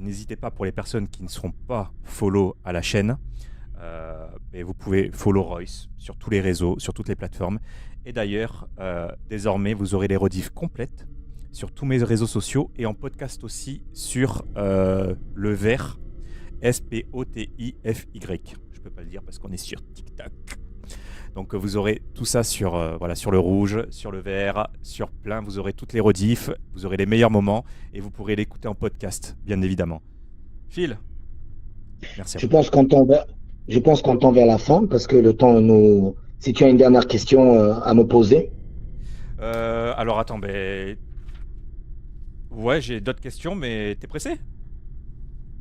n'hésitez pas, pour les personnes qui ne seront pas follow à la chaîne, et vous pouvez follow Royce sur tous les réseaux, sur toutes les plateformes. Et d'ailleurs, désormais, vous aurez les rediffs complètes sur tous mes réseaux sociaux et en podcast aussi sur le vert Spotify. Je peux pas le dire parce qu'on est sur TikTok. Donc vous aurez tout ça sur le rouge, sur le vert, sur plein. Vous aurez toutes les rediffs, vous aurez les meilleurs moments et vous pourrez l'écouter en podcast, bien évidemment. Phil, merci à Je vous. pense qu'on tend vers la fin parce que le temps nous. Si tu as une dernière question à me poser. Alors attends, ouais, j'ai d'autres questions, mais t'es pressé?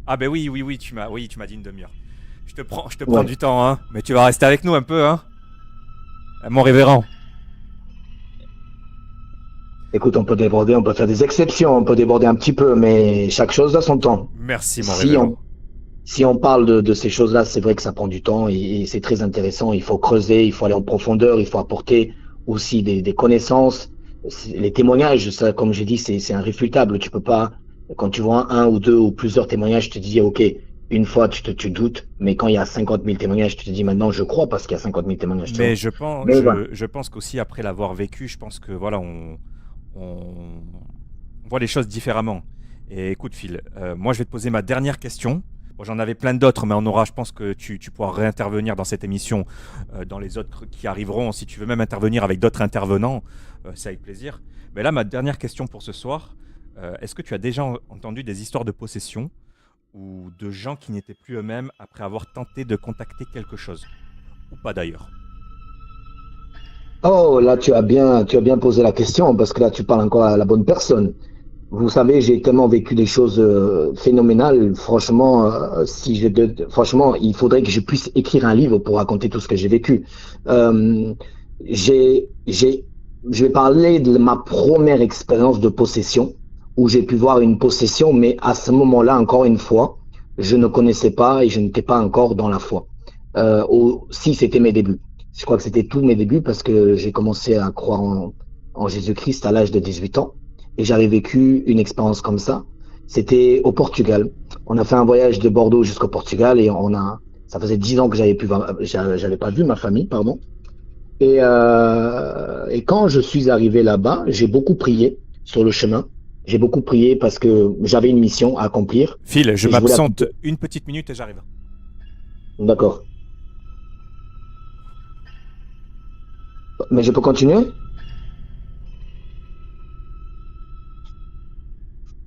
Ah oui, tu m'as dit une demi-heure. Je te prends Ouais. du temps, hein, mais tu vas rester avec nous un peu, hein, mon révérend. Écoute, on peut déborder, on peut faire des exceptions, on peut déborder un petit peu, mais chaque chose a son temps. Merci, mon Si révérend. on, si on parle de ces choses-là, c'est vrai que ça prend du temps et c'est très intéressant. Il faut creuser, il faut aller en profondeur, il faut apporter aussi des connaissances. Les témoignages, ça, comme j'ai dit, c'est irréfutable. Tu peux pas, quand tu vois un ou deux ou plusieurs témoignages, tu te dis, OK, une fois, tu doutes, mais quand il y a 50 000 témoignages, tu te dis, maintenant, je crois parce qu'il y a 50 000 témoignages, tu Mais vois. Mais voilà. je pense qu'aussi après l'avoir vécu, je pense que voilà, on voit les choses différemment. Et écoute, Phil, moi je vais te poser ma dernière question. Bon, j'en avais plein d'autres, mais je pense que tu pourras réintervenir dans cette émission, dans les autres qui arriveront. Si tu veux même intervenir avec d'autres intervenants, c'est avec plaisir. Mais là, ma dernière question pour ce soir, est-ce que tu as déjà entendu des histoires de possession ou de gens qui n'étaient plus eux-mêmes après avoir tenté de contacter quelque chose? Ou pas d'ailleurs? Oh, là, tu as bien posé la question parce que là, tu parles encore à la bonne personne. Vous savez, j'ai tellement vécu des choses phénoménales. Franchement, franchement, il faudrait que je puisse écrire un livre pour raconter tout ce que j'ai vécu. Euh, j'ai, je vais parler de ma première expérience de possession, où j'ai pu voir une possession, mais à ce moment-là, encore une fois, je ne connaissais pas et je n'étais pas encore dans la foi. Si c'était mes débuts. Je crois que c'était tous mes débuts parce que j'ai commencé à croire en Jésus-Christ à l'âge de 18 ans. Et j'avais vécu une expérience comme ça. C'était au Portugal. On a fait un voyage de Bordeaux jusqu'au Portugal et ça faisait 10 ans que j'avais pas vu ma famille, pardon. Et quand je suis arrivé là-bas, j'ai beaucoup prié sur le chemin. J'ai beaucoup prié parce que j'avais une mission à accomplir Phil, je et je voulais m'absente accomplir. une petite minute et j'arrive. D'accord. Mais je peux continuer?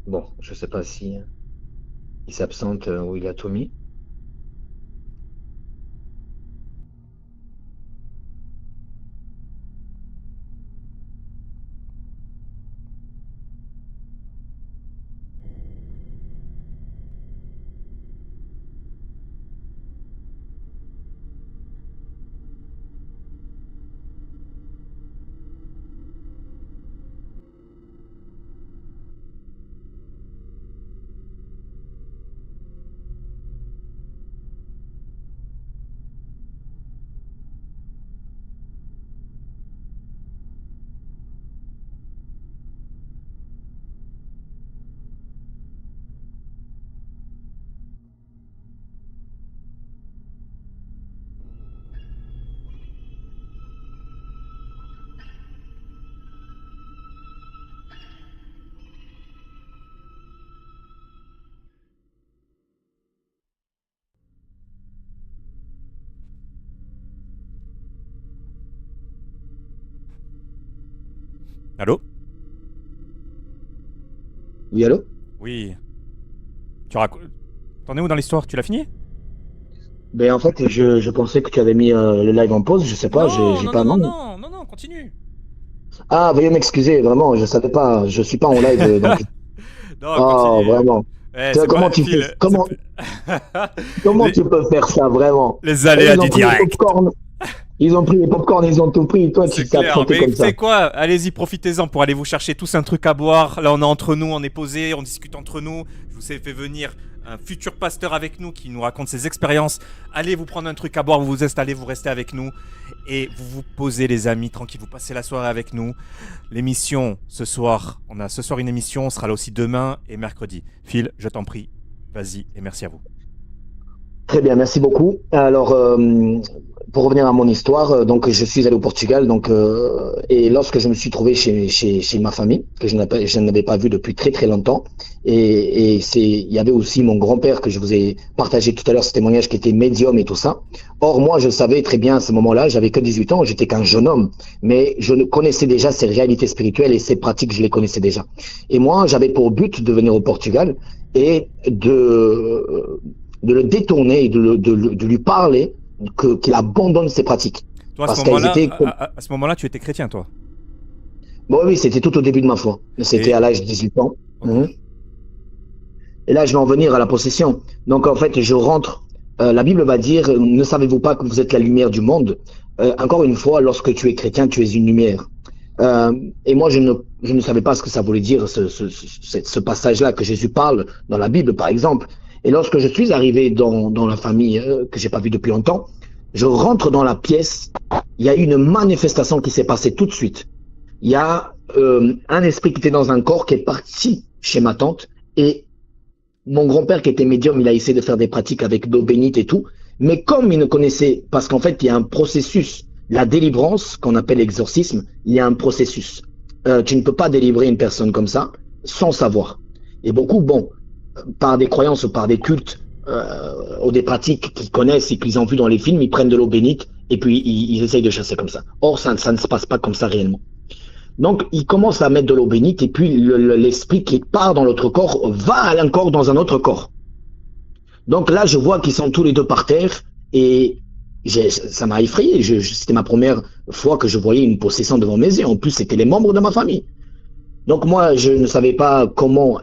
Bon, je sais pas si il s'absente ou il a tout mis. Allô? Oui, allô? Oui. T'en es où dans l'histoire? Tu l'as fini? Ben, en fait, je pensais que tu avais mis le live en pause. Je sais pas, Non, j'ai non, non, pas. non, Non. non, non, non, continue. Ah, veuillez m'excuser, vraiment, je savais pas. Je suis pas en live, donc. Non, Oh, continue. vraiment. Eh, Tu vois, c'est pas... comment tu fais, Phil, comment, comment les... tu peux faire ça, vraiment? les Et aléas ils du ont pris les direct. popcorn, ils ont pris les popcorn, ils ont tout pris. Toi, tu C'est t'es clair. absenté Mais comme ça. écoutez quoi? Allez-y, profitez-en pour aller vous chercher tous un truc à boire. Là, on est entre nous, on est posé, on discute entre nous. Je vous ai fait venir un futur pasteur avec nous qui nous raconte ses expériences. Allez vous prendre un truc à boire, vous vous installez, vous restez avec nous. Et vous vous posez, les amis, tranquille, vous passez la soirée avec nous. L'émission, ce soir, on a ce soir une émission, on sera là aussi demain et mercredi. Phil, je t'en prie, vas-y et merci à vous. Très bien, merci beaucoup. Alors, pour revenir à mon histoire, donc je suis allé au Portugal, donc et lorsque je me suis trouvé chez ma famille, que je n'avais pas vu depuis très très longtemps, et il y avait aussi mon grand-père que je vous ai partagé tout à l'heure ce témoignage qui était médium et tout ça. Or moi, je savais très bien à ce moment-là, j'avais que 18 ans, j'étais qu'un jeune homme, mais je ne connaissais déjà ces réalités spirituelles et ces pratiques, je les connaissais déjà. Et moi, j'avais pour but de venir au Portugal et de le détourner et de lui parler qu'il abandonne ses pratiques. Toi, Parce qu'elles étaient... à ce moment-là, tu étais chrétien, toi. Bon, oui, c'était tout au début de ma foi. C'était Et à l'âge de 18 ans. ok. Mhm. Et là, je vais en venir à la possession. Donc, en fait, je rentre. La Bible va dire, ne savez-vous pas que vous êtes la lumière du monde? Encore une fois, lorsque tu es chrétien, tu es une lumière. Et moi, je ne savais pas ce que ça voulait dire, ce passage-là que Jésus parle dans la Bible, par exemple. Et lorsque je suis arrivé dans la famille que j'ai pas vue depuis longtemps, je rentre dans la pièce. Il y a une manifestation qui s'est passée tout de suite. Il y a un esprit qui était dans un corps qui est parti chez ma tante et mon grand-père qui était médium, il a essayé de faire des pratiques avec d'eau bénite et tout. Mais comme il ne connaissait, parce qu'en fait, il y a un processus, la délivrance, qu'on appelle l'exorcisme, il y a un processus. Tu ne peux pas délivrer une personne comme ça sans savoir. Et beaucoup, bon, par des croyances ou par des cultes ou des pratiques qu'ils connaissent et qu'ils ont vu dans les films, ils prennent de l'eau bénite et puis ils essayent de chasser comme ça. Or, ça ne se passe pas comme ça réellement. Donc, il commence à mettre de l'eau bénite et puis l'esprit qui part dans l'autre corps va encore dans un autre corps. Donc là, je vois qu'ils sont tous les deux par terre et ça m'a effrayé. C'était ma première fois que je voyais une possession devant mes yeux. En plus, c'était les membres de ma famille. Donc moi, je ne savais pas comment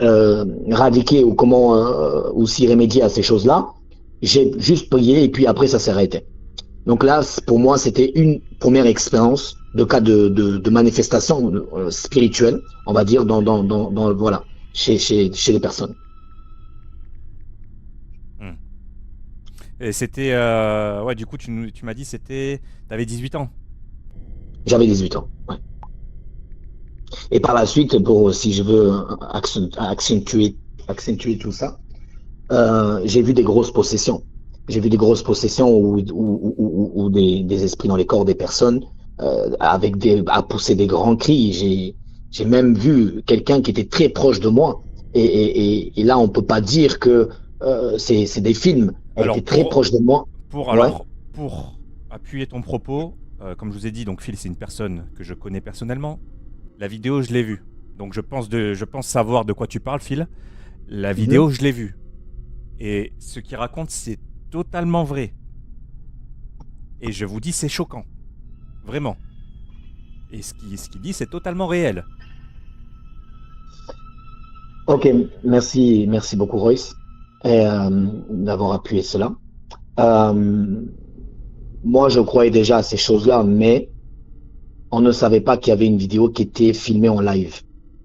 radiquer ou comment aussi remédier à ces choses-là. J'ai juste prié et puis après, ça s'est arrêté. Donc là, pour moi, c'était une première expérience de cas de manifestation spirituelle, on va dire, voilà, chez les personnes. Et c'était... ouais, du coup, tu m'as dit c'était... T'avais 18 ans. J'avais 18 ans, ouais. Et par la suite, si je veux accentuer tout ça, j'ai vu des grosses possessions. J'ai vu des grosses possessions ou des esprits dans les corps des personnes à pousser des grands cris. J'ai même vu quelqu'un qui était très proche de moi. Et là, on peut pas dire que c'est des films. Elle Alors, était très proche de moi. Ouais. pour appuyer ton propos, comme je vous ai dit, donc Phil, c'est une personne que je connais personnellement. La vidéo, je l'ai vue. Donc, je pense savoir de quoi tu parles, Phil. La vidéo, je l'ai vue. Et ce qu'il raconte, c'est totalement vrai. Et je vous dis, c'est choquant. Vraiment. Et ce qu'il dit, c'est totalement réel. Ok, merci beaucoup Royce d'avoir appuyé cela. Moi, je croyais déjà à ces choses-là, mais on ne savait pas qu'il y avait une vidéo qui était filmée en live.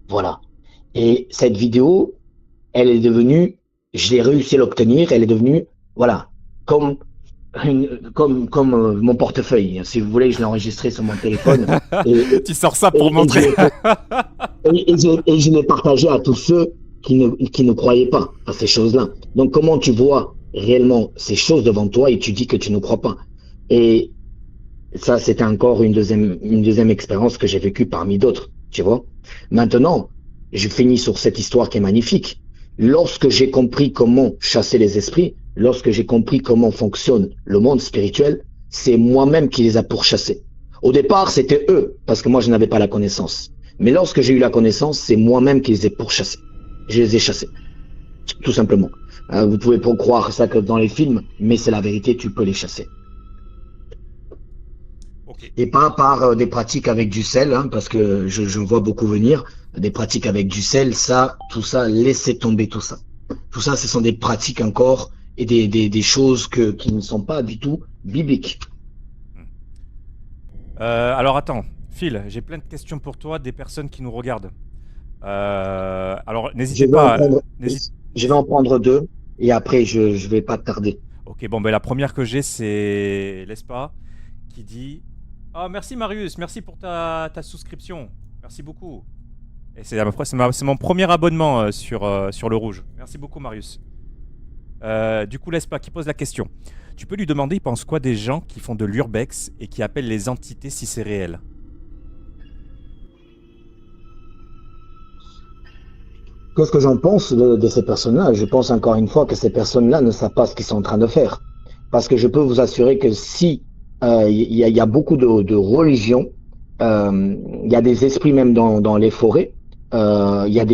Voilà. Et cette vidéo, elle est devenue, j'ai réussi à l'obtenir, elle est devenue, voilà, comme mon portefeuille. Si vous voulez, je l'ai enregistré sur mon téléphone. Tu sors ça pour montrer. Et je l'ai partagé à tous ceux qui ne croyaient pas à ces choses-là. Donc, comment tu vois réellement ces choses devant toi et tu dis que tu ne crois pas? Et ça, c'était encore une deuxième expérience que j'ai vécue parmi d'autres, tu vois. Maintenant, je finis sur cette histoire qui est magnifique. Lorsque j'ai compris comment chasser les esprits, lorsque j'ai compris comment fonctionne le monde spirituel, c'est moi-même qui les a pourchassés. Au départ, c'était eux, parce que moi, je n'avais pas la connaissance. Mais lorsque j'ai eu la connaissance, c'est moi-même qui les ai pourchassés. Je les ai chassés, tout simplement. Vous pouvez pas croire ça que dans les films, mais c'est la vérité, tu peux les chasser. Ok. Et pas par des pratiques avec du sel, hein, parce que je vois beaucoup venir, des pratiques avec du sel, ça, tout ça, laissez tomber tout ça. Tout ça, ce sont des pratiques encore et des choses qui ne sont pas du tout bibliques. Alors attends, Phil, j'ai plein de questions pour toi des personnes qui nous regardent. Alors Je n'hésitez vais en pas, prendre, je vais n'hésite. en prendre deux et après je vais pas tarder. Ok, bon ben la première que j'ai c'est Lespa qui dit ah merci Marius, merci pour ta souscription, merci beaucoup. Et c'est mon premier abonnement sur le rouge. Merci beaucoup Marius. Du coup Lespa qui pose la question. Tu peux lui demander il pense quoi des gens qui font de l'urbex et qui appellent les entités si c'est réel. Qu'est-ce que j'en pense de ces personnes-là? Je pense encore une fois que ces personnes-là ne savent pas ce qu'ils sont en train de faire. Parce que je peux vous assurer que si il y a beaucoup de religions, il y a des esprits même dans les forêts, il y a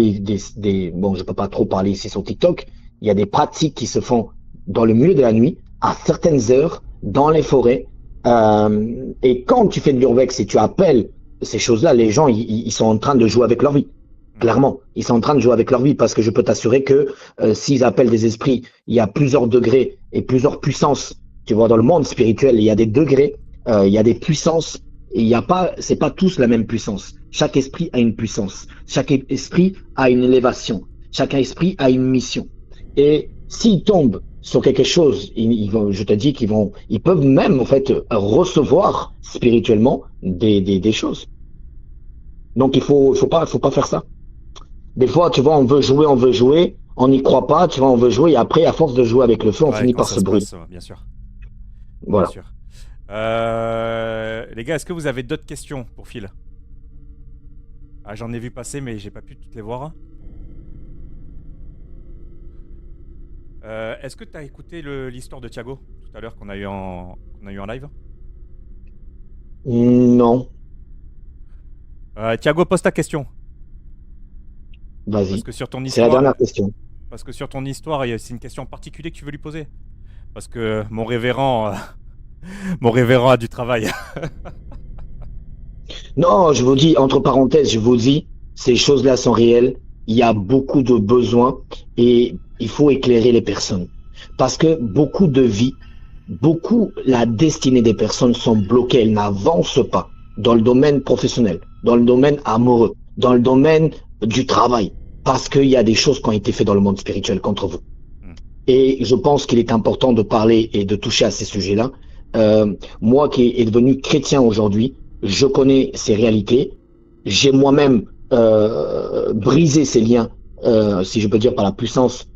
bon, je peux pas trop parler ici sur TikTok, il y a des pratiques qui se font dans le milieu de la nuit, à certaines heures, dans les forêts. Et quand tu fais de l'urbex et tu appelles ces choses-là, les gens, ils sont en train de jouer avec leur vie. Clairement, ils sont en train de jouer avec leur vie parce que je peux t'assurer que s'ils appellent des esprits, il y a plusieurs degrés et plusieurs puissances. Tu vois, dans le monde spirituel, il y a des degrés, il y a des puissances. Et il y a pas, c'est pas tous la même puissance. Chaque esprit a une puissance. Chaque esprit a une élévation. Chaque esprit a une mission. Et s'ils tombent sur quelque chose, je te dis ils peuvent même en fait recevoir spirituellement des choses. Donc faut pas faire ça. Des fois, tu vois, on veut jouer, on n'y croit pas, tu vois, on veut jouer, et après, à force de jouer avec le feu, on Ouais, finit quand par ça se se brûler. passe, bien sûr. Bien Voilà. sûr. Les gars, est-ce que vous avez d'autres questions pour Phil? Ah, j'en ai vu passer, mais j'ai pas pu toutes les voir. Est-ce que tu as écouté l'histoire de Thiago tout à l'heure qu'on a eu en live? Non, Thiago, pose ta question. Parce vas-y. que sur ton C'est la histoire, dernière question. parce que sur ton histoire, c'est une question en particulier que tu veux lui poser. Parce que mon révérend, mon révérend a du travail. Non, je vous dis, entre parenthèses, je vous dis, ces choses-là sont réelles. Il y a beaucoup de besoins et il faut éclairer les personnes. Parce que beaucoup de vies, la destinée des personnes sont bloquées. Elles n'avancent pas dans le domaine professionnel, dans le domaine amoureux, dans le domaine du travail. Parce qu'il y a des choses qui ont été faites dans le monde spirituel contre vous. Et je pense qu'il est important de parler et de toucher à ces sujets-là. Moi qui est devenu chrétien aujourd'hui, je connais ces réalités. J'ai moi-même brisé ces liens, si je peux dire, par la puissance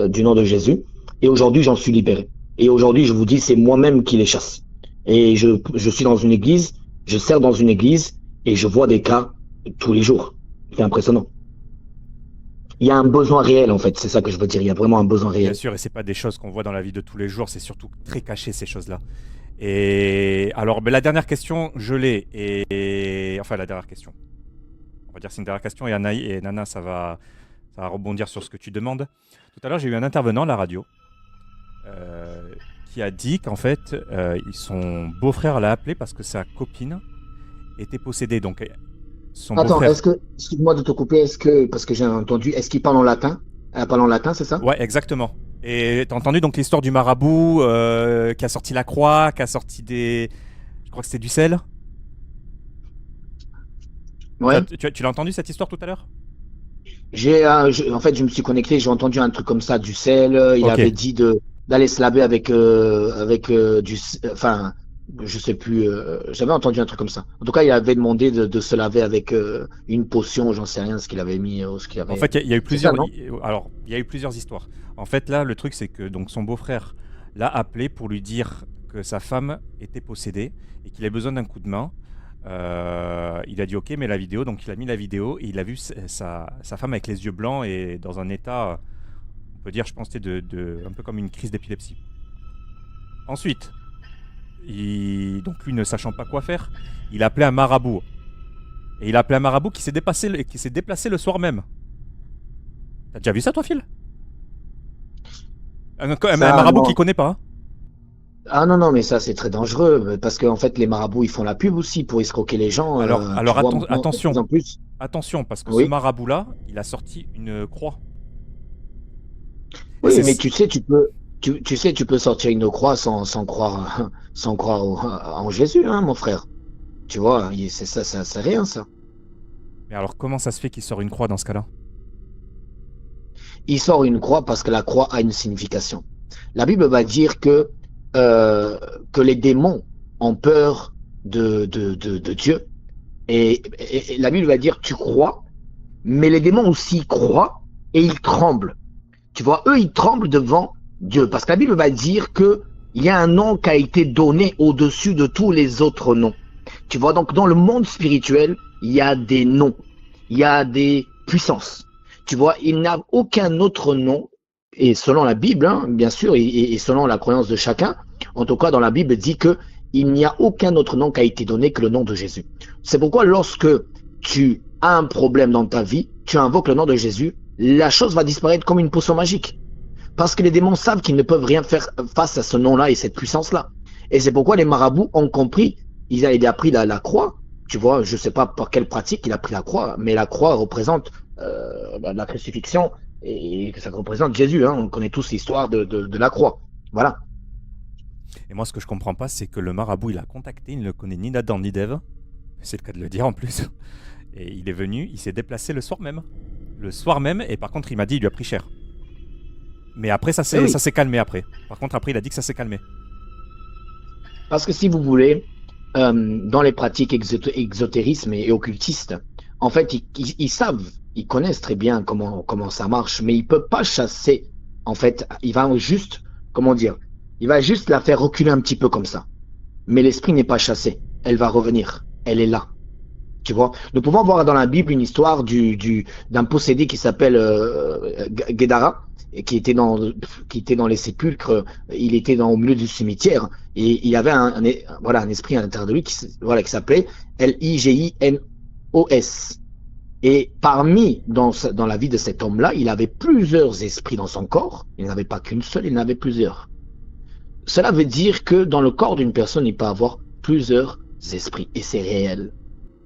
du nom de Jésus. Et aujourd'hui, j'en suis libéré. Et aujourd'hui, je vous dis, c'est moi-même qui les chasse. Et je suis dans une église, je sers dans une église et je vois des cas tous les jours. C'est impressionnant. Il y a un besoin réel, en fait. C'est ça que je veux dire. Il y a vraiment un besoin Bien réel. sûr, et c'est pas des choses qu'on voit dans la vie de tous les jours, c'est surtout très caché ces choses-là. Et alors, ben, la dernière question, je l'ai. Enfin, la dernière question. On va dire que c'est une dernière question. Et, et Nana, ça va rebondir sur ce que tu demandes. Tout à l'heure, j'ai eu un intervenant à la radio qui a dit qu'en fait, son beau-frère l'a appelé parce que sa copine était possédée. Donc, son Attends, beau-frère. excuse-moi de te couper, parce que j'ai entendu, est-ce qu'il parle en latin? Elle parle en latin, c'est ça? Ouais, exactement. Et t'as entendu donc l'histoire du marabout qui a sorti la croix, qui a sorti des. Je crois que c'était du sel. Ouais. Tu l'as entendu cette histoire tout à l'heure? En fait, je me suis connecté, j'ai entendu un truc comme ça, du sel. Il Ok. avait dit d'aller se laver avec enfin, je sais plus. J'avais entendu un truc comme ça. En tout cas, il avait demandé de se laver avec une potion, j'en sais rien, ce qu'il avait mis, ce qu'il En avait. fait, il y a eu C'est ça, plusieurs. non? Alors, il y a eu plusieurs histoires. En fait, là, le truc, c'est que donc son beau-frère l'a appelé pour lui dire que sa femme était possédée et qu'il avait besoin d'un coup de main. Il a dit OK, mais la vidéo. Donc, il a mis la vidéo et il a vu sa femme avec les yeux blancs et dans un état, on peut dire, je pense, un peu comme une crise d'épilepsie. Ensuite, donc lui, ne sachant pas quoi faire, il a appelé un marabout. Et il a appelé un marabout qui s'est déplacé le soir même. T'as déjà vu ça, toi, Phil? Un Ça, marabout qu'il non. connaît pas, hein. Ah non, non, mais ça, c'est très dangereux. Parce qu'en fait, les marabouts, ils font la pub aussi pour escroquer les gens. Tu vois, maintenant, de plus Attention, en plus. attention, parce que ce Oui. marabout-là, il a sorti une croix. Et Oui, c'est mais tu peux sortir une croix sans croire, sans croire en Jésus, hein, mon frère. Tu vois, c'est ça, c'est rien, ça. Mais alors, comment ça se fait qu'il sort une croix dans ce cas-là? Il sort une croix parce que la croix a une signification. La Bible va dire que les démons ont peur de Dieu. Et la Bible va dire, tu crois, mais les démons aussi croient et ils tremblent. Tu vois, eux, ils tremblent devant Dieu. Parce que la Bible va dire que il y a un nom qui a été donné au-dessus de tous les autres noms. Tu vois, donc dans le monde spirituel, il y a des noms, il y a des puissances. Tu vois, il n'a aucun autre nom, et selon la Bible, hein, bien sûr, et selon la croyance de chacun, en tout cas dans la Bible dit que il n'y a aucun autre nom qui a été donné que le nom de Jésus. C'est pourquoi lorsque tu as un problème dans ta vie, tu invoques le nom de Jésus, la chose va disparaître comme une potion magique. Parce que les démons savent qu'ils ne peuvent rien faire face à ce nom-là et cette puissance-là. Et c'est pourquoi les marabouts ont compris, il a appris la croix. Tu vois, je ne sais pas par quelle pratique il a pris la croix, mais la croix représente la crucifixion et ça représente Jésus. Hein. On connaît tous l'histoire de la croix. Voilà. Et moi, ce que je comprends pas, c'est que le marabout, il a contacté, il ne le connaît ni d'Adam ni d'Ève. C'est le cas de le dire en plus. Et il est venu, il s'est déplacé le soir même. Le soir même, et par contre, il m'a dit, il lui a pris cher. Mais après, Eh oui, ça s'est calmé après. Par contre, après, il a dit que ça s'est calmé. parce que si vous voulez, dans les pratiques exotérisme et occultistes, en fait, ils savent, ils connaissent très bien comment ça marche, mais ils ne peuvent pas chasser. En fait, il va juste, comment dire, il va juste la faire reculer un petit peu comme ça. Mais l'esprit n'est pas chassé. Elle va revenir. Elle est là. Tu vois, nous pouvons voir dans la Bible une histoire d'un possédé qui s'appelle Guédara, et qui était dans les sépulcres, il était au milieu du cimetière, et il avait voilà, un esprit à l'intérieur de lui voilà, qui s'appelait Liginos. Et dans la vie de cet homme-là, il avait plusieurs esprits dans son corps, il n'avait pas qu'une seule, il en avait plusieurs. Cela veut dire que dans le corps d'une personne, il peut avoir plusieurs esprits, et c'est réel.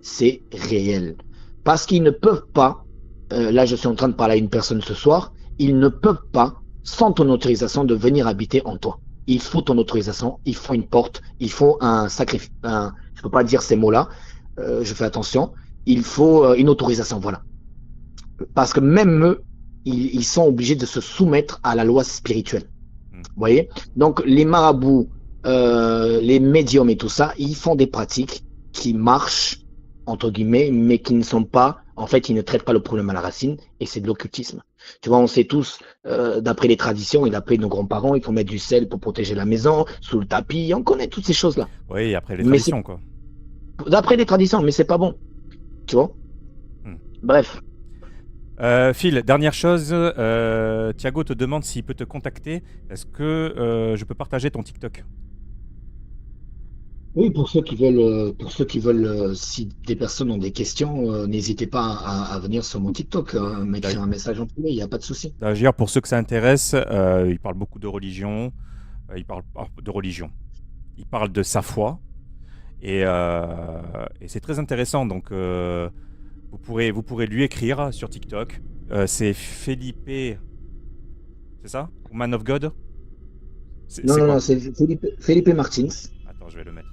C'est réel. Parce qu'ils ne peuvent pas, là je suis en train de parler à une personne ce soir, ils ne peuvent pas, sans ton autorisation, de venir habiter en toi. Il faut ton autorisation, il faut une porte, il faut un sacrifice, je ne peux pas dire ces mots-là, je fais attention, il faut une autorisation, voilà. Parce que même eux, ils sont obligés de se soumettre à la loi spirituelle. Hmm. Vous voyez? Donc les marabouts, les médiums et tout ça, ils font des pratiques qui marchent entre guillemets, mais qui ne sont pas, en fait, ils ne traitent pas le problème à la racine, et c'est de l'occultisme. Tu vois, on sait tous, d'après les traditions et d'après nos grands-parents, il faut mettre du sel pour protéger la maison, sous le tapis, on connaît toutes ces choses-là. Oui, après les Mais c'est traditions, quoi. d'après les traditions, mais c'est pas bon, tu vois. Hmm. Bref. Phil, dernière chose, Thiago te demande s'il peut te contacter. Est-ce que je peux partager ton TikTok? Oui, pour ceux qui veulent, si des personnes ont des questions, n'hésitez pas à venir sur mon TikTok, m'écrire un message en privé, il n'y a pas de souci. D'ailleurs, pour ceux que ça intéresse, il parle beaucoup de religion. Il parle de religion. Il parle de sa foi. Et c'est très intéressant. Donc, vous pourrez lui écrire sur TikTok. C'est Felipe. C'est ça? Ou Man of God? Non, C'est non, quoi? non, c'est Felipe Martins. Attends, je vais le mettre.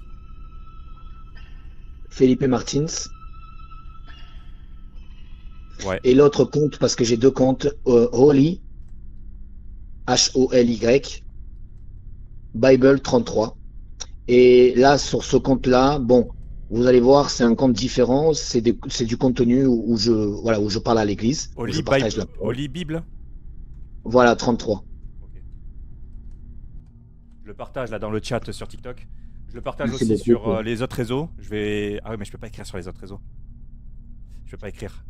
Felipe Martins. Ouais. Et l'autre compte, parce que j'ai deux comptes, Holy, Holy, Bible 33. Et là, sur ce compte-là, bon, vous allez voir, c'est un compte différent, c'est du contenu où voilà, où je parle à l'église, où je partage la parole. Holy Bible? Voilà, 33. Ok. Je le partage là dans le chat sur TikTok. Je le partage Merci aussi beaucoup. sur les autres réseaux. Je vais. Ah oui, mais je peux pas écrire sur les autres réseaux. Je peux pas écrire.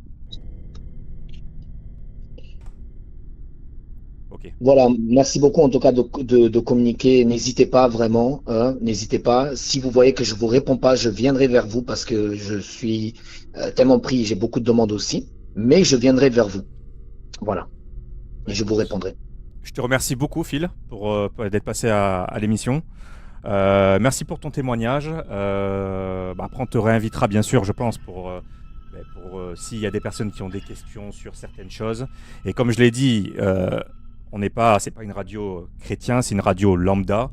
Ok. Voilà, merci beaucoup en tout cas de communiquer. N'hésitez pas vraiment, hein, n'hésitez pas. Si vous voyez que je vous réponds pas, je viendrai vers vous parce que je suis tellement pris, j'ai beaucoup de demandes aussi, mais je viendrai vers vous. Voilà, Bah, et je vous écoute, répondrai. je te remercie beaucoup, Phil, pour d'être passé à l'émission. Merci pour ton témoignage. Après, on te réinvitera, bien sûr, je pense, s'il y a des personnes qui ont des questions sur certaines choses. Et comme je l'ai dit, c'est pas une radio chrétien, c'est une radio lambda.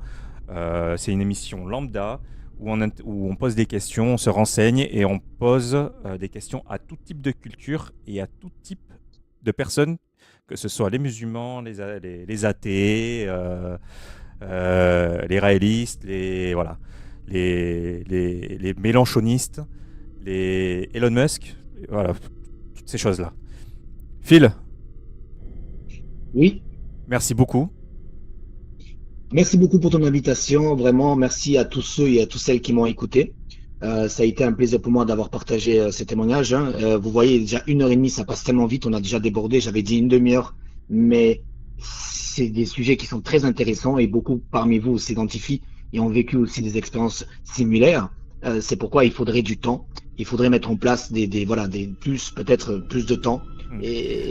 C'est une émission lambda où on pose des questions, on se renseigne et on pose des questions à tout type de culture et à tout type de personnes, que ce soit les musulmans, les athées, les réalistes, les mélanchonistes, les Elon Musk, voilà, toutes ces choses-là. Phil, Oui, merci beaucoup. merci beaucoup pour ton invitation. Vraiment, merci à tous ceux et à toutes celles qui m'ont écouté. Ça a été un plaisir pour moi d'avoir partagé ces témoignages, hein. Vous voyez, déjà 1 heure et demie, ça passe tellement vite, on a déjà débordé. J'avais dit une demi-heure, mais c'est des sujets qui sont très intéressants et beaucoup parmi vous s'identifient et ont vécu aussi des expériences similaires. C'est pourquoi il faudrait du temps. Il faudrait mettre en place voilà, peut-être plus de temps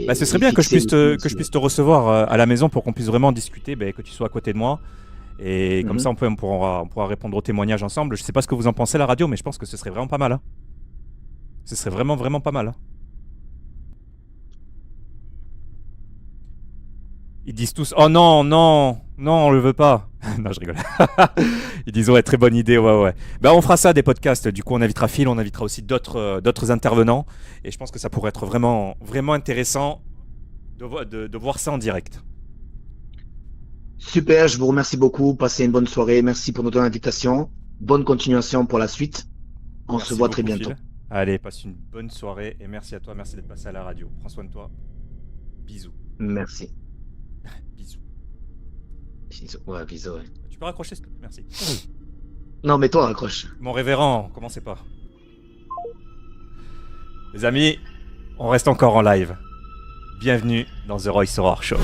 Bah, ce serait et bien fixer aussi. que je puisse te recevoir à la maison pour qu'on puisse vraiment discuter, que tu sois à côté de moi. Et comme ça, Mhm. on pourra répondre aux témoignages ensemble. Je sais pas ce que vous en pensez, la radio, mais je pense que ce serait vraiment pas mal, hein. Ce serait vraiment, vraiment pas mal, hein. Ils disent tous: oh non, non, non, on le veut pas. Non, je rigole. Ils disent: ouais, très bonne idée, ouais, ouais. On fera ça, des podcasts. Du coup, on invitera Phil, on invitera aussi d'autres intervenants. Et je pense que ça pourrait être vraiment, vraiment intéressant de voir ça en direct. Super, je vous remercie beaucoup. Passez une bonne soirée. Merci pour notre invitation. Bonne continuation pour la suite. On se Merci voit très beaucoup, bientôt. Phil. Allez, passe une bonne soirée et merci à toi, merci d'être passé à la radio. Prends soin de toi. Bisous. Merci. Bisous. Bisous. Ouais, bisous, ouais. Tu peux raccrocher, s'il te plaît? Merci. Non, mais toi, raccroche. Mon révérend, commencez pas. Les amis, on reste encore en live. Bienvenue dans The Royce Horror Show.